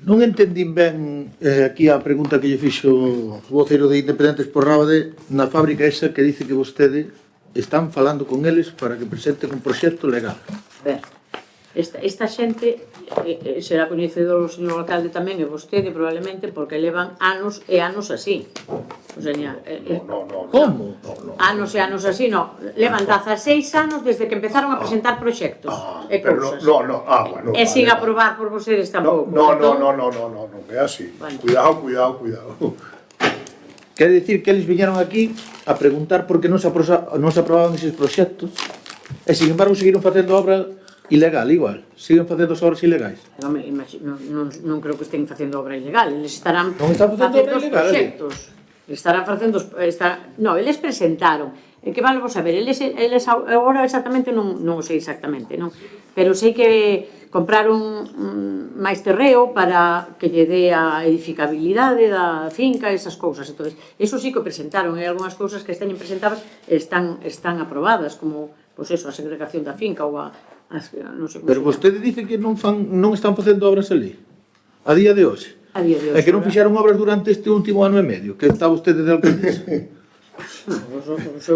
Non entendín ben aquí a pregunta que lle fixo o voceiro de Independentes por Rábade na fábrica esa que dice que vostede están falando con eles para que presenten un proxecto legal. Ben, esta xente será coñecedor o señor alcalde tamén e vostede probablemente porque levan anos e anos así. O sea, Como? Anos e anos así, non. Levan 16 anos desde que empezaron a presentar proxectos e cousas. Bueno. E sin aprobar por vostedes tampouco. Non, é así. Cuidado. Quere dicir que eles viñeron aquí a preguntar por que non se aprobaban eses proxectos e, sin embargo, seguiron facendo obra ilegal, igual. Siguen facendo as obras ilegais. Non creo que estén facendo obra ilegal. Eles estarán facendo obra ilegal, proxectos. Estarán facendo... Non, eles presentaron. Que vamos a ver, eles agora exactamente non o sei exactamente, non? Pero sei que compraron máis terreo para que lle dé a edificabilidade da finca e esas cousas. Entón, eso sí que o presentaron. Hai algunhas cousas que teñen presentadas están aprobadas, como, pois eso, a segregación da finca ou non sei como. Pero vostede dice que non están facendo obras ali, a día de hoxe. A día de hoxe. É que non fixeron obras durante este último ano e medio, que está vostede de alcaldesa.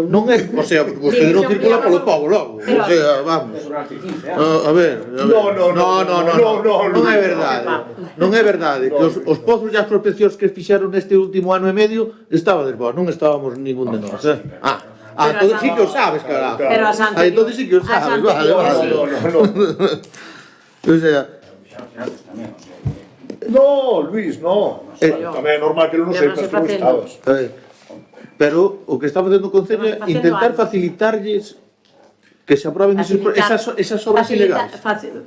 Non é, o sea, vostede non circula polo povo logo, o sea, vamos. A ver, non é verdade. Non é verdade que os pozos e as prospeccións que fixeron neste último ano e medio estábades vos, non estábamos ningún de nós, entón sí que o sabes, carajo. Pero as anteriores. Entón sí que o sabes, vale. O sea... No, Luis, no. Tamén é normal que non sepas como estabas. Pero o que está facendo o Concello é intentar facilitarlles que se aproben esas obras ilegais.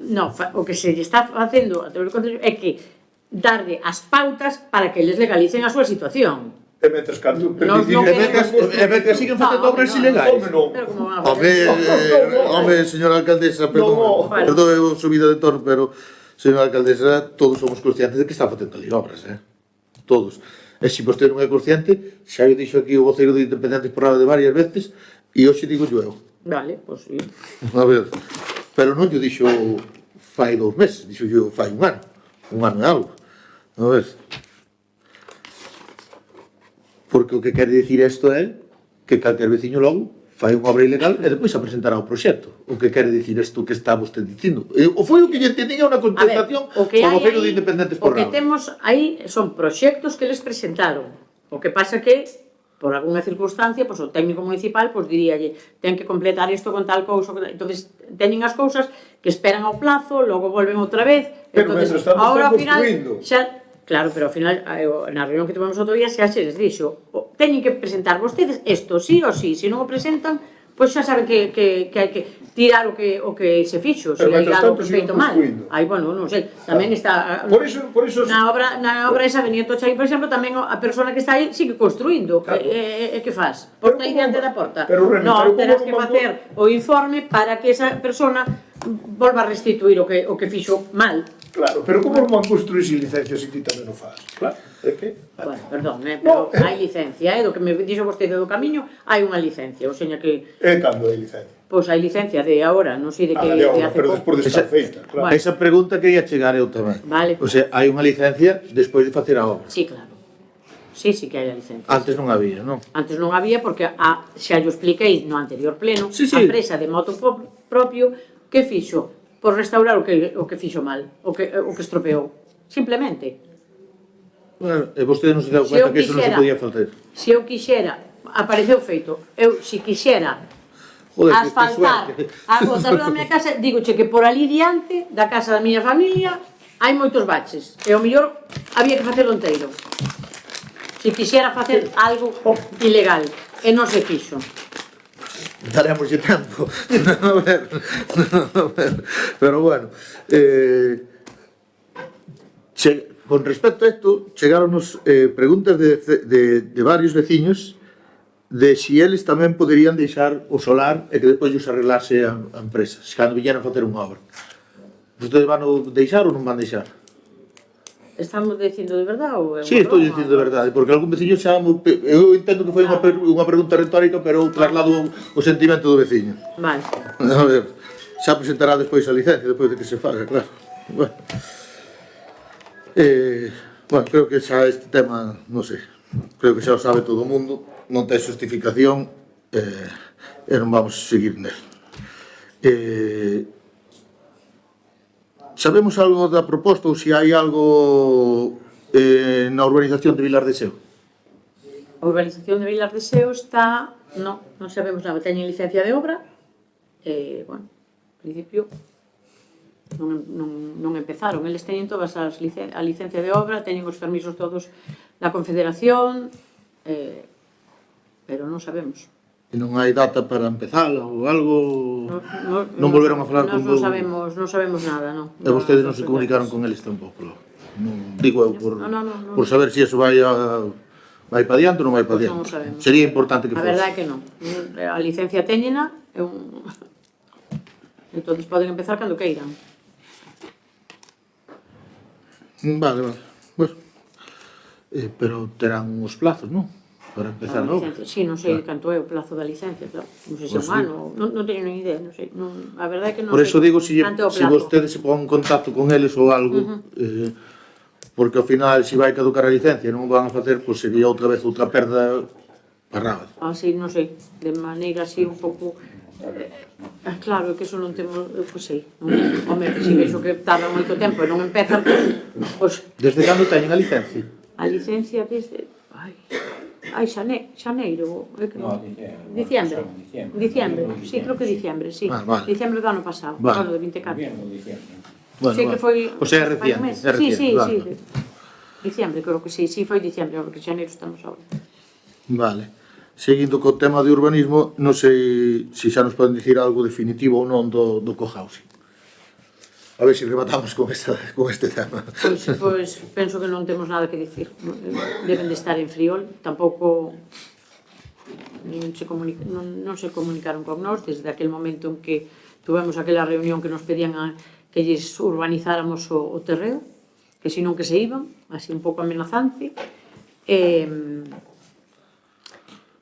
Non, o que se está facendo a través do Concello é que darlle as pautas para que eles legalicen a súa situación. E mentres canto... E mentres siguen facendo obras ilegais. Home, señora alcaldesa, perdón a subida de tono, pero, señora alcaldesa, todos somos conscientes de que está facendo ali obras, todos. E se vostede non é consciente, xa eu dixo aquí o voceiro de Independentes por Rábade varias veces, e hoxe digo eu. Vale, pois sí. A ver, pero non yo dixo fai 2 meses, dixo yo fai un ano e algo. A ver. Porque o que quere dicir isto é que calquer veciño logo fai unha obra ilegal e depois a presentará o proxecto. O que quere dicir isto que está vostede dicindo. O foi o que lle entendía unha contestación ao voceiro de Independentes por Rábade. O que temos aí son proxectos que les presentaron. O que pasa que, por algunha circunstancia, o técnico municipal diríalle ten que completar isto con tal cousa. Entón, teñen as cousas que esperan ao plazo, logo volven outra vez. Pero mentre estamos construindo. Claro, pero ao final, na reunión que tivemos outro día, xa se les dixo, teñen que presentar vostedes isto, sí ou sí, se non o presentan, pois xa saben que hai que tirar o que se fixo, se Pero, hai mentres algo tanto, que siguen feito mal. construindo. Aí, bueno, non sei, tamén está... Por iso Na obra esa de Nieto Chaín, por exemplo, tamén a persona que está aí sigue construindo. Claro. E que faz? Porta aí como- diante da porta? pero, Rene, No, pero como terás que non mandou- facer o informe para que esa persona volva a restituir o que fixo mal. Claro, pero como non van construir sin licencia se ti tamén o faz? Claro, é que... Bueno, perdón, pero hai licencia, do que me dixo vostede do camiño, hai unha licencia, ou seña que É cando hai licencia. pois hai licencia de agora, non sei de que De de obra, hace pero pouco. despois de estar feita, claro. Bueno. Esa pregunta quería chegar eu tamén. Vale. O sea, hai unha licencia despois de facer a obra. Sí, claro. Sí que hai a licencia. Antes non había, non? Antes non había porque xa yo expliquei no anterior pleno, Sí, sí. a empresa de moto propio que fixo por restaurar o que fixo mal, o que estropeou, simplemente. Bueno, e vostede non se deu Se conta eu que eso non se quixera- podía facer. Se eu quixera, apareceu feito, eu se quixera Joder, que asfaltar suerte. a botarlo da miña casa, digoche que por ali diante da casa da miña familia hai moitos baches, e ao mellor había que facelo enteiro. Se quixera facer algo ilegal, e non se fixo. Daremoslle tempo. A ver. Pero bueno, con respecto a isto, chegaronos preguntas de varios veciños de si eles tamén poderían deixar o solar e que despois os arreglase a empresa, se cando viñeran a facer unha obra. Vostedes van o deixar ou non van deixar? Estamos dicindo de verdade ou é unha Sí, estou broma? dicindo de verdade, porque algún veciño xa... Eu entendo que foi unha pregunta retórica, pero eu traslado o sentimento do veciño. Vale. A ver, xa presentará despois a licencia, despois de que se faga, claro. Bueno, bueno, creo que xa este tema, non sei, creo que xa o sabe todo o mundo, non ten justificación, e non vamos a seguir nel. Sabemos algo da proposta ou se hai algo na urbanización de Vilar de Seo? A urbanización de Vilar de Seo está... Non sabemos nada, teñen licencia de obra, bueno, en principio non empezaron, eles teñen todas a licencia de obra, teñen os permisos todos da Confederación, pero non sabemos. E non hai data para empezar ou algo? Non volveron a falar con... Non sabemos nada, non. E vostedes non se comunicaron con eles tampouco, non? Digo eu, No. por saber se iso vai para diante ou non vai para Pois non o diante. sabemos. Sería importante que A fose. verdade é que non. A licencia téñena, entón poden empezar cando queiran. Vale. Bueno. Pero terán uns plazos, non? Para empezar a obra. Sí, non sei canto é o plazo da licencia, claro. Non sei se é un ano, non teño nin idea, non sei. A verdade é que non sei. Por eso digo, se canto é o plazo. vostedes se pon en contacto con eles ou algo, porque ao final, se vai caducar a licencia e non o van a facer, pois sería outra vez outra perda parrada. Así, non sei, de maneira así un pouco... claro, que eso non temos... Pois sei. Home, se vexo que tarda moito tempo e non empezan, pois... Desde cando teñen a licencia? A licencia desde... xaneiro... No, Diciembre, sí, creo que diciembre, sí. Vale. Diciembre do ano pasado, Vale. ano de 24. Bueno, Sí, que foi... O sea, é reciente, Sí, vale. Diciembre, creo que sí, foi diciembre, porque xaneiro estamos ahora. Vale. Seguindo co tema de urbanismo, non sei se xa nos poden dicir algo definitivo ou non do cohousing. A ver se rematamos con este tema. Pois penso que non temos nada que dicir. Deben de estar en Friol, tampouco non se comunicaron con nós desde aquel momento en que tuvemos aquela reunión que nos pedían que lles urbanizáramos o terreo, que senón que se iban, así un pouco amenazante, e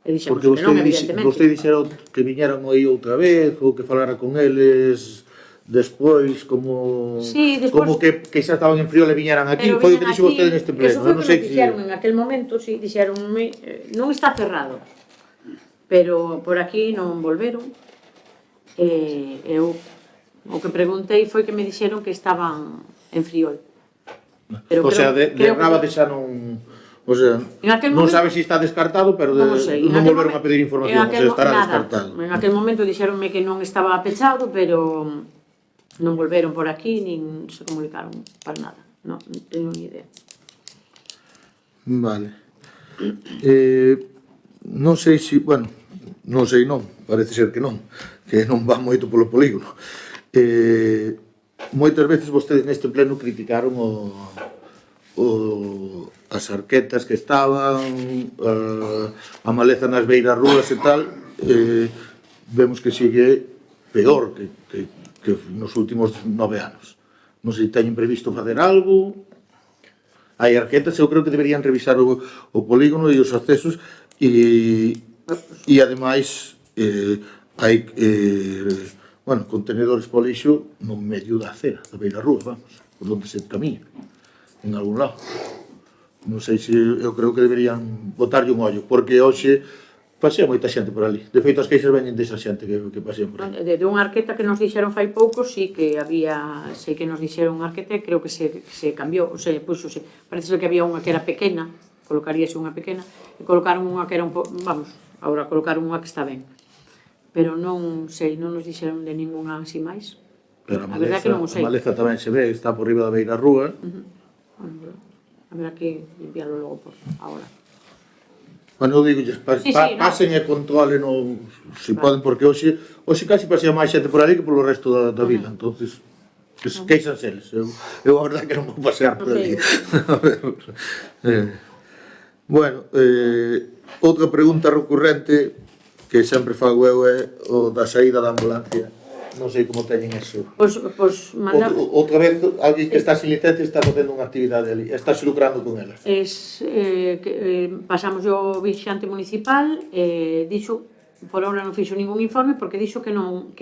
dixemos Porque que non, evidentemente. vostede dixeron que viñeran aí outra vez ou que falara con eles despois, como Sí, despois... como que xa estaban en Friol e viñeran aquí, Pero foi o que viñan dixo aquí, vostede neste pleno. Eso foi o Non que sei nos se dixeron en aquel momento, sí, dixeronme, non está cerrado, pero por aquí non volveron. Eu o que preguntei foi que me dixeron que estaban en Friol. Pero o sea, de creo Rábade xa non... O sea, non sabe se está descartado, pero non sei, non volveron a pedir información, o sea, estará descartado. En aquel momento dixeronme que non estaba pechado, pero non volveron por aquí, nin se comunicaron para nada. Non teño ni idea. Vale. non sei se, bueno, non sei non, parece ser que non van moito polo polígono. Moitas veces vostedes neste pleno criticaron as arquetas que estaban, a maleza nas beiras rúas e tal, vemos que sigue peor que nos últimos 9 anos. Non sei se teñen previsto facer algo. Hai arquetas, eu creo que deberían revisar o polígono e os accesos e ademais hai contenedores para o lixo no medio da acera, da beira rúa, vamos, por onde se camiña, en algún lado. Non sei se eu creo que deberían botarlle un ollo, porque hoxe pasea moita xente por ali. De feito, as queixas veñen desa xente que pasea por ali. De unha arqueta que nos dixeron fai pouco, sí que había, sei que nos dixeron unha arqueta e creo que se cambiou, ou sea, puxose, parece que había unha que era pequena, colocaríase unha pequena, e colocaron unha que era un pouco, vamos, agora colocaron unha que está ben. Pero non sei, non nos dixeron de ninguna así máis. Pero a verdade que non o sei. A maleza tamén se ve, está por riba da beira rúa. Bueno, haberá que limpiarlo logo por agora. Bueno, eu digo, pasen e controlen se poden, porque hoxe casi pasea máis xente por ali que polo resto da vila, entonces queixanse eles. Eu a verdade que non vou pasear por ali. Bueno, outra pregunta recurrente que sempre fago eu é o da saída da ambulancia. Non sei como teñen eso. Pois mandar... Outra vez, alguén que está sin licencia está facendo unha actividade ali, está se lucrando con ela. Pasamos o vigilante municipal, dixo, por ahora non fixo ningún informe, porque dixo que non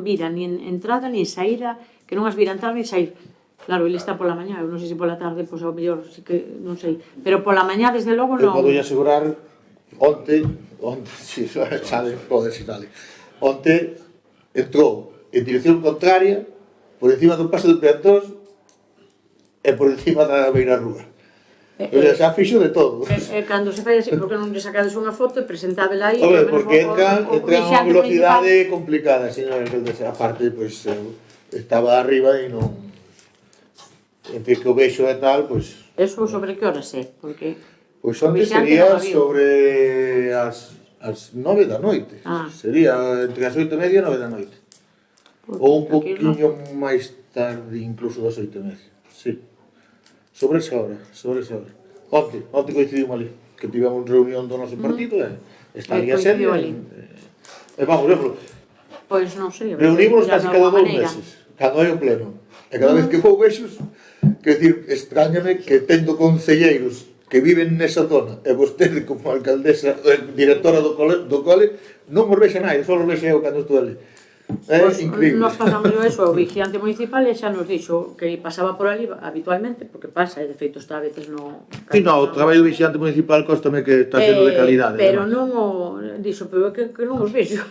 vira ni entrada ni saída, que non as vira entrar ni sair. Claro, ele está pola mañá, eu non sei se pola tarde, pois ao mellor, non sei. Pero pola mañá, desde logo, non... Eu podo asegurar, onte, si sale, pode si sale, onte entrou en dirección contraria, por encima do paso de peatóns e por encima da beira rúa. Xa fixo de todo. Cando se fai así, porque non lle sacades unha foto e presentábela aí... Home, porque entra a unha velocidade complicada, señor alcaldesa. A parte, pois, estaba arriba e non... Entre que o vexo e tal, pois... Eso sobre que horas é? Porque... Pois onte sería sobre as 9 da noite. Sería entre as 8:30 e 9 da noite. Ou un poquinho máis tarde, incluso das 8:30. Sí. Sobre esa hora. Onte coincidimos ali, que tivemos reunión do noso partido e está ali a sede. E vamos, verlo. Pois non sei. Reunimos casi cada 2 meses, cando hai o pleno. E cada vez que vou vexos, que decir, extrañame que tendo concelleiros que viven nesa zona, e vostede como alcaldesa, directora do cole, non os vexe nada, só os vexe eu cando estou ali. É increíble. Nos pasamos eso ao vigilante municipal e xa nos dixo que pasaba por ali habitualmente, porque pasa, e de feito está a veces no... Si, no, o traballo do vigilante municipal cóstame que está sendo de calidade. Pero non o... dixo, pero que non os vexo.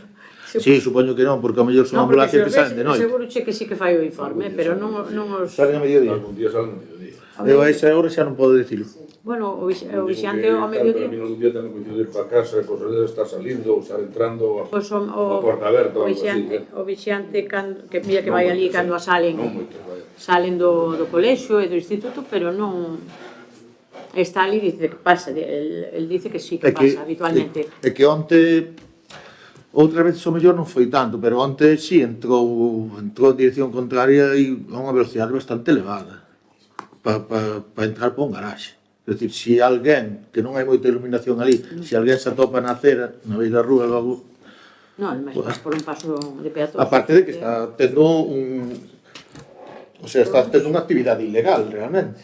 Si, supoño que non, porque ao mellor son ambulancias que salen de noite. Seguro que sí que fai o informe, pero non os... Salen a mediodía. Algún día salen a mediodía. Eu a esa hora xa non podo dicilo. Bueno, o vigilante ao mediodía... Para mí algún día tengo que ir para casa e cosas de estar salindo ou estar entrando a porta aberta ou algo así. O vigilante, que mira que vai ali cando salen do colexio e do instituto, pero non... Está ali, dice que pasa, el dice que sí que pasa habitualmente. É que onte... Outra vez o mellor non foi tanto, pero onte sí entrou en dirección contraria e a unha velocidade bastante elevada para entrar para un garaxe. É dicir, se alguén, que non hai moita iluminación ali, se alguén se atopa na acera, na beira da rúa, logo... Non, mas por un paso de peatóns. Aparte de que está tendo un... O sea, está tendo unha actividade ilegal, realmente.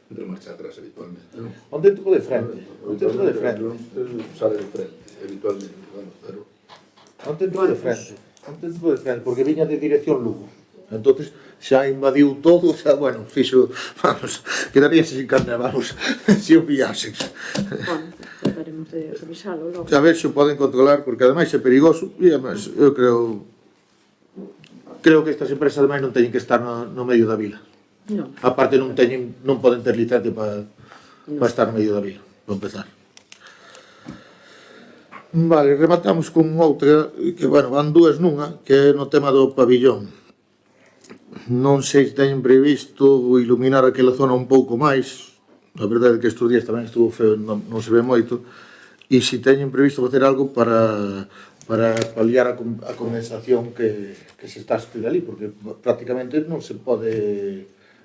Entre marcha atrás habitualmente, non? Onde entrou de frente? Onde entrou de frente? Sale de frente, habitualmente, bueno, pero... Onde entrou de frente, porque viña de dirección Lugo. Entonces xa invadiu todo, xa, bueno, fixo, vamos, quedaríase sin carne, vamos, se o pillasen. Bueno, trataremos de revisalo logo. A ver se o poden controlar, porque ademais é perigoso, e ademais, eu creo que estas empresas ademais non teñen que estar no medio da vila. Non. Aparte non poden ter licencia para estar no medio da vila, para empezar. Vale, rematamos con outra, que, bueno, van dúas nunha, que é no tema do pabillón. Non sei se teñen previsto iluminar aquela zona un pouco máis, a verdade é que estes días tamén estuvo feo, non se ve moito, E se teñen previsto facer algo para paliar a condensación que se está a sufrir ali, porque prácticamente non se pode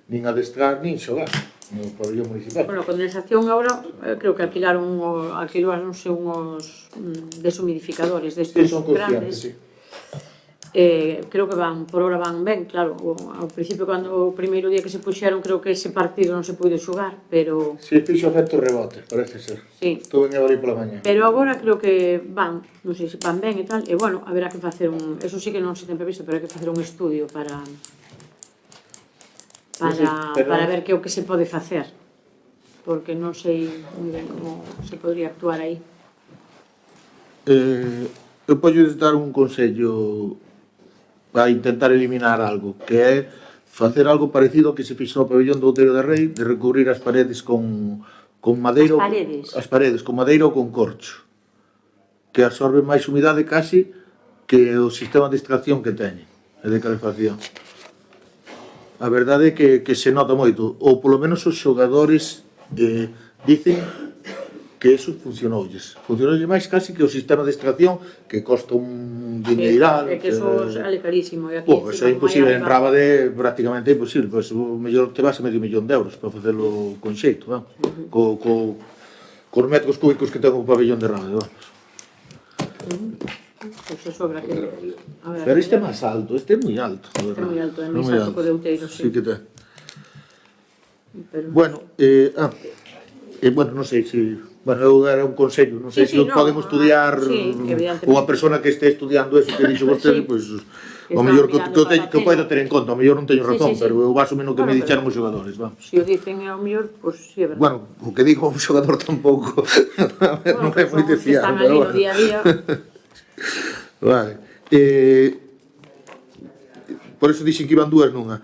nin adestrar nin xogar no pabellón municipal. Bueno, a condensación agora, creo que alquiláronse uns deshumidificadores destes grandes. Sí. Creo que por hora van ben, claro. Ao principio, o primeiro día que se puxeron, creo que ese partido non se puido xogar, pero... Si, fixo efecto rebote, parece ser. Sí. Estou en Evalí pola mañá. Pero agora creo que van, non sei se van ben e tal, e bueno, haberá que facer eso sí que non se ten previsto, pero hai que facer un estudio para ver que é o que se pode facer, porque non sei moi ben como se podría actuar aí. Eu podo dar un consello para intentar eliminar algo, que é facer algo parecido ao que se fixo no pabellón do Outeiro de Rei, de recubrir as paredes con madeira. As paredes con madeira ou con corcho, que absorbe máis humidade casi que o sistema de extracción que teñen e de calefacción. A verdade é que se nota moito, ou polo menos os xogadores dicen que eso funcionoulles máis casi que o sistema de extracción, que costa un diñeiral. É que eso sale carísimo. Eso é imposible, en Rábade prácticamente é imposible, pois o mellor te vas a medio millón de euros para facelo con xeito, vamos, cos metros cúbicos que ten o pabellón de Rábade, vamos. Pois eso habrá que... Pero este é máis alto, este é moi alto. Este é moi alto, é máis alto que o de Outeiro, sí. Sí que ten. Bueno, non sei se... Bueno, eu era un consello, non sei se podemos estudiar, ou a persona que este estudiando eso que dixo vostede, pois, o mellor que eu podo ter en conta, o mellor non teño razón, pero eu baso menos que me dixeron os xogadores, vamos. Se o dicen ao mellor, pois si é verdade. Bueno, o que digo un xogador tampouco non é moi de fiar. Están ali no día a día. Vale. Por eso dixen que iban dúas nunha.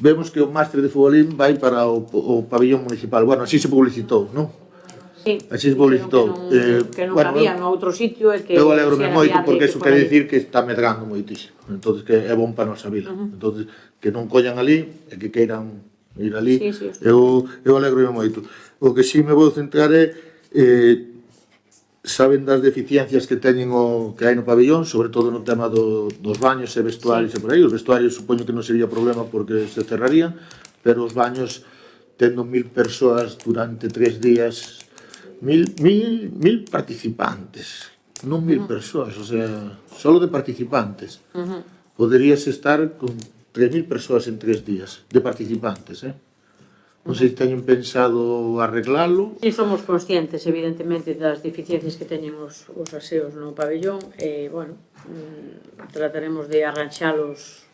Vemos que o máster de futbolín vai para o pabellón municipal. Bueno, así se publicitou, non? Sí, así se publicitou. Que non cabía en outro sitio e que... Eu alegro-me moito porque eso quere dicir que está medrando moitísimo. Entón, que é bon para a nosa vila. Entón, que non collan ali e que queiran ir ali. Eu alegro-me moito. O que si me vou centrar é... saben das deficiencias que teñen que hai no pabellón, sobre todo no tema dos baños e vestuarios e por aí. Os vestuarios supoño que non sería problema porque se cerrarían, pero os baños, tendo 1000 persoas durante 3 días, 1000 participantes, non 1000 persoas, o sea, solo de participantes. Poderías estar con 3000 persoas en 3 días de participantes, Non sei se teñen pensado arreglalo. Si, somos conscientes, evidentemente, das deficiencias que teñen os aseos no pabellón e, bueno, trataremos de arranxalos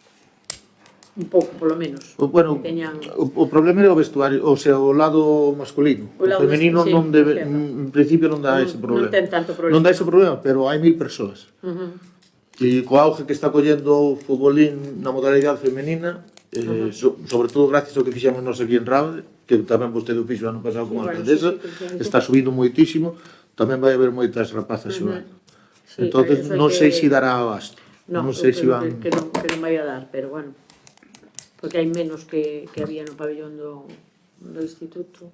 un pouco, polo menos. Bueno, o problema é o vestuario, o sea, o lado masculino. O femenino non debe, en principio non dá ese problema. Non ten tanto problema. Non dá ese problema, pero hai 1000 persoas. E co auge que está collendo o futbolín na modalidade femenina, sobre todo gracias ao que fixemos nos aquí en Rábade, que tamén vostede o fixo ano pasado con a alcaldesa, está subindo moitísimo, tamén vai haber moitas rapazas xogando. Entón, non sei se dará abasto. Non sei se van... Que non vai a dar, pero bueno, porque hai menos que había no pabellón do instituto,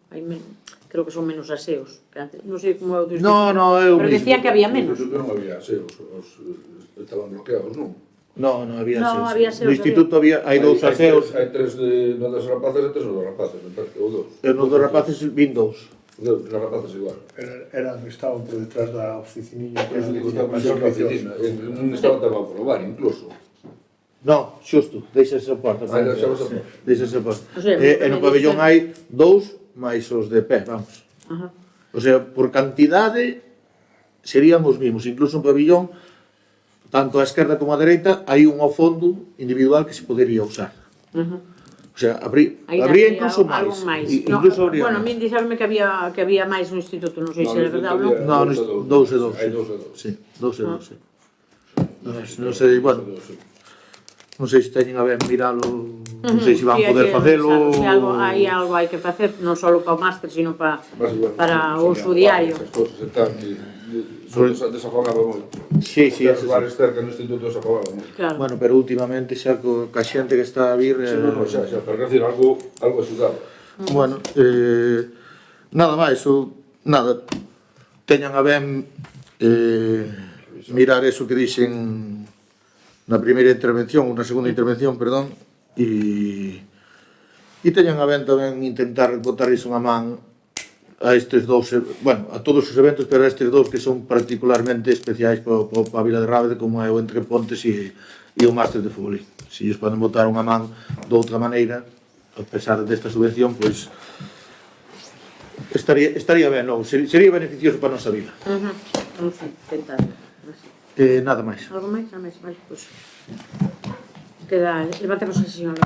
creo que son menos aseos que antes, non sei como é o do instituto, pero decían que había menos. No instituto non había aseos, estaban bloqueados, non? Non había aseos. Non había aseos. No instituto hai 2 aseos. Hai 3 no das rapazas e 3 no dos rapaces, ou 2. E no dos rapaces vin 2. Nos rapaces igual. Estaban por detrás da oficinilla. Non estaban tamén a probar, incluso. Non, xusto, deixase a porta. Deixase a porta. E no pabellón hai 2 máis os de pé, vamos. O sea, por cantidade serían os mismos, incluso un pabellón tanto a esquerda como a dereita hai un ao fondo individual que se podería usar. O sea, habría incluso máis. Bueno, a mí dixeronme que había máis no instituto, non sei se é verdade ou non. Non, 2 e 2. Hai 2 e 2. Sí, 2 e 2. Non sei, bueno, non sei se teñen a ver miralo, non sei se van poder facelo. Se hai algo hai que facer, non só para o máster, sino para o uso diario. As cousas están desafogaba moito. Sí, os bares cerca no instituto desafogaba moito. Bueno, pero últimamente xa ca xente que está a vir... Xa, pero quer dizer, algo axudaba. Bueno, nada máis, nada. teñan a ben mirar eso que dixen na primeira intervención, ou na segunda intervención, perdón, e teñan a ben tamén intentar botar iso unha man a estes dous, bueno, a todos os eventos, pero a estes dous que son particularmente especiais para a Vila de Rábade, como é o Entre Pontes e o Máster de Fútbol. Se lles poden botar unha man de outra maneira, a pesar desta subvención, pois estaría ben, non? Sería beneficioso para a nosa vida. Vamos a intentarlo. Nada máis. Algo máis? Nada máis, vale, pois. Queda, levantemos a sesión.